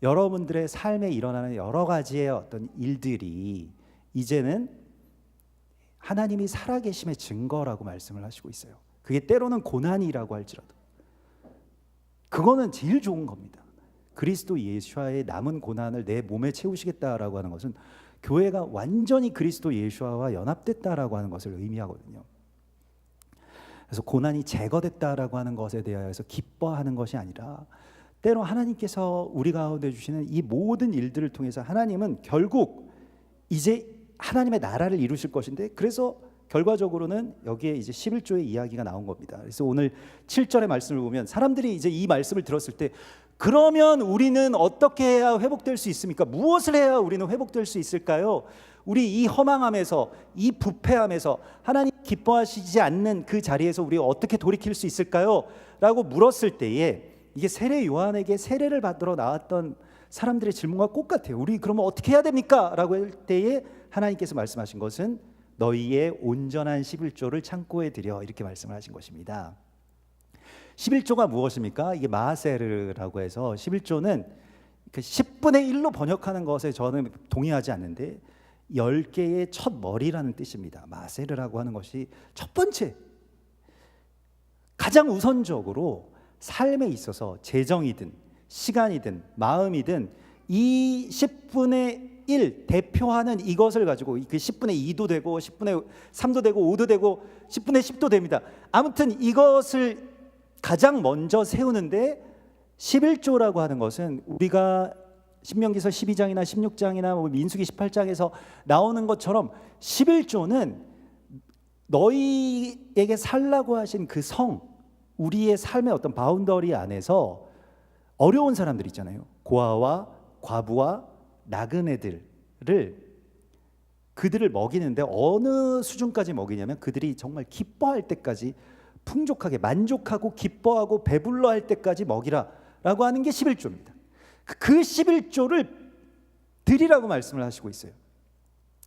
여러분들의 삶에 일어나는 여러 가지의 어떤 일들이 이제는 하나님이 살아계심의 증거라고 말씀을 하시고 있어요. 그게 때로는 고난이라고 할지라도 그거는 제일 좋은 겁니다. 그리스도 예수와의 남은 고난을 내 몸에 채우시겠다라고 하는 것은 교회가 완전히 그리스도 예수와 연합됐다라고 하는 것을 의미하거든요. 그래서 고난이 제거됐다라고 하는 것에 대하여서 기뻐하는 것이 아니라 때로 하나님께서 우리 가운데 주시는 이 모든 일들을 통해서 하나님은 결국 이제 하나님의 나라를 이루실 것인데 그래서 결과적으로는 여기에 이제 11조의 이야기가 나온 겁니다. 그래서 오늘 7절의 말씀을 보면 사람들이 이제 이 말씀을 들었을 때 그러면 우리는 어떻게 해야 회복될 수 있습니까? 무엇을 해야 우리는 회복될 수 있을까요? 우리 이 허망함에서 이 부패함에서 하나님 기뻐하시지 않는 그 자리에서 우리가 어떻게 돌이킬 수 있을까요? 라고 물었을 때에 이게 세례 요한에게 세례를 받으러 나왔던 사람들의 질문과 똑같아요. 우리 그러면 어떻게 해야 됩니까? 라고 할 때에 하나님께서 말씀하신 것은 너희의 온전한 11조를 창고에 들여 이렇게 말씀을 하신 것입니다. 11조가 무엇입니까? 이게 마세르라고 해서 11조는 10분의 1로 번역하는 것에 저는 동의하지 않는데 10개의 첫 머리라는 뜻입니다. 마세르라고 하는 것이 첫 번째 가장 우선적으로 삶에 있어서 재정이든 시간이든 마음이든 이 10분의 1 대표하는 이것을 가지고 그 10분의 2도 되고 10분의 3도 되고 5도 되고 10분의 10도 됩니다. 아무튼 이것을 가장 먼저 세우는데 11조라고 하는 것은 우리가 신명기서 12장이나 16장이나 민수기 18장에서 나오는 것처럼 11조는 너희에게 살라고 하신 그 성, 우리의 삶의 어떤 바운더리 안에서 어려운 사람들 있잖아요. 고아와 과부와 나그네들을 그들을 먹이는데 어느 수준까지 먹이냐면 그들이 정말 기뻐할 때까지 풍족하게 만족하고 기뻐하고 배불러 할 때까지 먹이라 라고 하는 게 11조입니다. 그 11조를 드리라고 말씀을 하시고 있어요.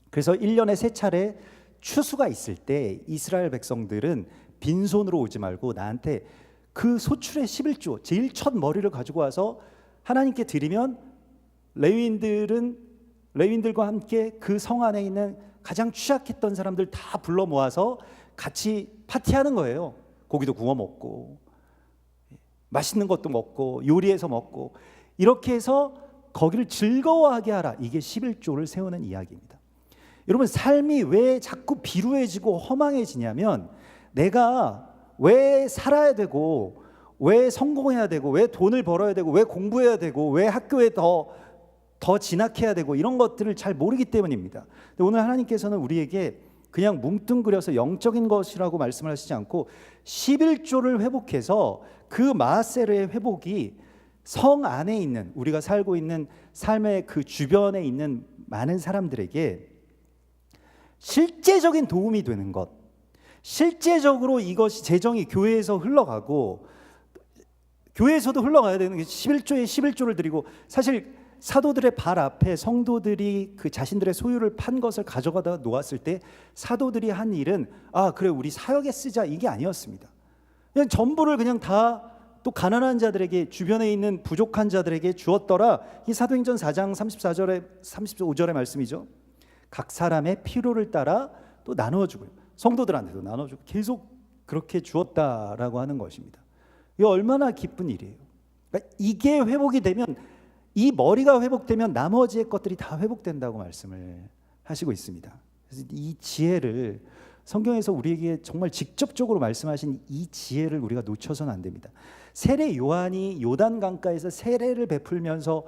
그래서 1년에 3차례 추수가 있을 때 이스라엘 백성들은 빈손으로 오지 말고 나한테 그 소출의 11조 제일 첫 머리를 가지고 와서 하나님께 드리면 레위인들과 함께 그 성 안에 있는 가장 취약했던 사람들 다 불러 모아서 같이 파티하는 거예요. 고기도 구워 먹고 맛있는 것도 먹고 요리해서 먹고 이렇게 해서 거기를 즐거워하게 하라. 이게 11조를 세우는 이야기입니다. 여러분, 삶이 왜 자꾸 비루해지고 허망해지냐면 내가 왜 살아야 되고 왜 성공해야 되고 왜 돈을 벌어야 되고 왜 공부해야 되고 왜 학교에 더 진학해야 되고 이런 것들을 잘 모르기 때문입니다. 근데 오늘 하나님께서는 우리에게 그냥 뭉뚱그려서 영적인 것이라고 말씀을 하시지 않고 11조를 회복해서 그 마아세르의 회복이 성 안에 있는 우리가 살고 있는 삶의 그 주변에 있는 많은 사람들에게 실제적인 도움이 되는 것, 실제적으로 이것이 재정이 교회에서 흘러가고 교회에서도 흘러가야 되는 게 11조에 11조를 드리고, 사실 사도들의 발 앞에 성도들이 그 자신들의 소유를 판 것을 가져가다 놓았을 때 사도들이 한 일은 그래 우리 사역에 쓰자 이게 아니었습니다. 그냥 전부를 그냥 다 또 가난한 자들에게 주변에 있는 부족한 자들에게 주었더라. 이 사도행전 4장 34절에 35절의 말씀이죠. 각 사람의 필요를 따라 또 나누어주고요. 성도들한테도 나눠주고 계속 그렇게 주었다라고 하는 것입니다. 이게 얼마나 기쁜 일이에요. 그러니까 이게 회복이 되면, 이 머리가 회복되면 나머지의 것들이 다 회복된다고 말씀을 하시고 있습니다. 그래서 이 지혜를, 성경에서 우리에게 정말 직접적으로 말씀하신 이 지혜를 우리가 놓쳐서는 안 됩니다. 세례 요한이 요단 강가에서 세례를 베풀면서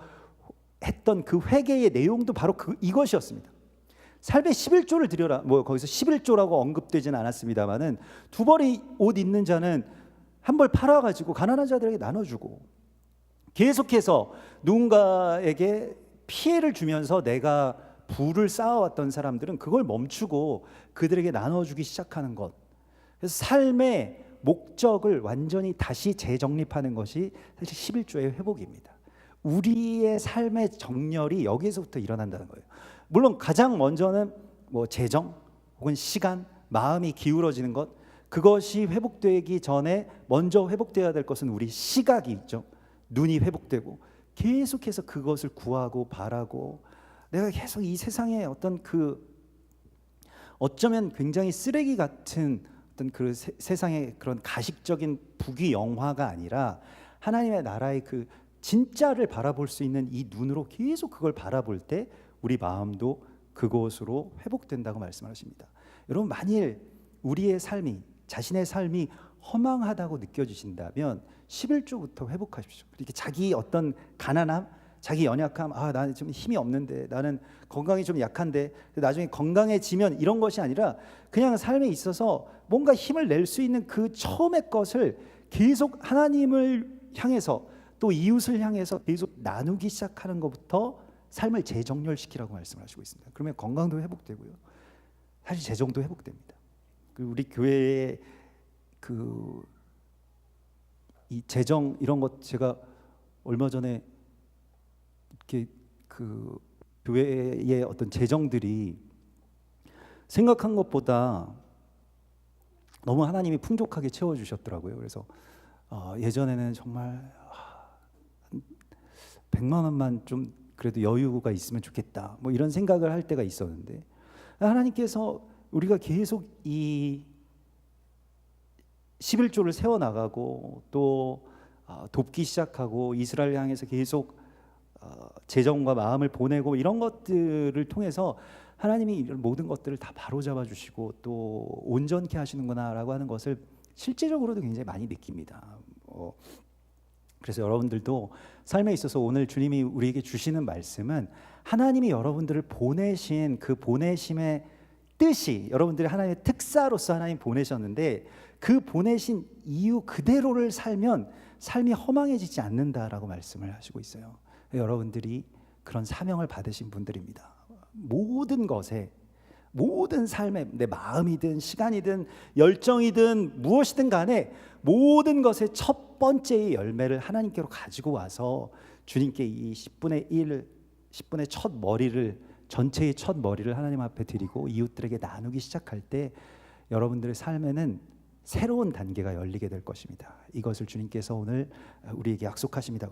했던 그 회개의 내용도 바로 이것이었습니다. 삶의 11조를 드려라. 거기서 11조라고 언급되지는 않았습니다만은 두 벌의 옷 있는 자는 한 벌 팔아가지고 가난한 자들에게 나눠주고, 계속해서 누군가에게 피해를 주면서 내가 부를 쌓아왔던 사람들은 그걸 멈추고 그들에게 나눠주기 시작하는 것. 그래서 삶의 목적을 완전히 다시 재정립하는 것이 사실 11조의 회복입니다. 우리의 삶의 정렬이 여기에서부터 일어난다는 거예요. 물론 가장 먼저는 재정 혹은 시간, 마음이 기울어지는 것, 그것이 회복되기 전에 먼저 회복되어야 될 것은 우리 시각이 있죠. 눈이 회복되고 계속해서 그것을 구하고 바라고, 내가 계속 이 세상의 어떤 어쩌면 굉장히 쓰레기 같은 어떤 그 세상의 그런 가식적인 부귀영화가 아니라 하나님의 나라의 그 진짜를 바라볼 수 있는 이 눈으로 계속 그걸 바라볼 때 우리 마음도 그것으로 회복된다고 말씀하십니다. 여러분, 만일 우리의 삶이, 자신의 삶이 허망하다고 느껴지신다면 11조부터 회복하십시오. 이렇게 자기 어떤 가난함, 자기 연약함, 나는 좀 힘이 없는데, 나는 건강이 좀 약한데, 나중에 건강해지면, 이런 것이 아니라 그냥 삶에 있어서 뭔가 힘을 낼 수 있는 그 처음의 것을 계속 하나님을 향해서 또 이웃을 향해서 계속 나누기 시작하는 것부터 삶을 재정렬시키라고 말씀하시고 있습니다. 그러면 건강도 회복되고요, 사실 재정도 회복됩니다. 우리 교회의 이 재정 이런 것, 제가 얼마 전에 이렇게 교회의 어떤 재정들이 생각한 것보다 너무 하나님이 풍족하게 채워주셨더라고요. 그래서 예전에는 정말 100만 원만 좀 그래도 여유가 있으면 좋겠다, 이런 생각을 할 때가 있었는데, 하나님께서 우리가 계속 이 11조를 세워나가고 또 돕기 시작하고 이스라엘 향해서 계속 재정과 마음을 보내고, 이런 것들을 통해서 하나님이 이런 모든 것들을 다 바로잡아 주시고 또 온전케 하시는구나라고 하는 것을 실제적으로도 굉장히 많이 느낍니다. 그래서 여러분들도 삶에 있어서 오늘 주님이 우리에게 주시는 말씀은 하나님이 여러분들을 보내신 그 보내심의 뜻이 여러분들이 하나님의 특사로서 하나님 보내셨는데 그 보내신 이유 그대로를 살면 삶이 허망해지지 않는다라고 말씀을 하시고 있어요. 여러분들이 그런 사명을 받으신 분들입니다. 모든 것에, 모든 삶에, 내 마음이든 시간이든 열정이든 무엇이든 간에 모든 것의 첫 번째의 열매를 하나님께로 가지고 와서 주님께 이 10분의 1, 10분의 첫 머리를, 전체의 첫 머리를 하나님 앞에 드리고 이웃들에게 나누기 시작할 때 여러분들의 삶에는 새로운 단계가 열리게 될 것입니다. 이것을 주님께서 오늘 우리에게 약속하십니다.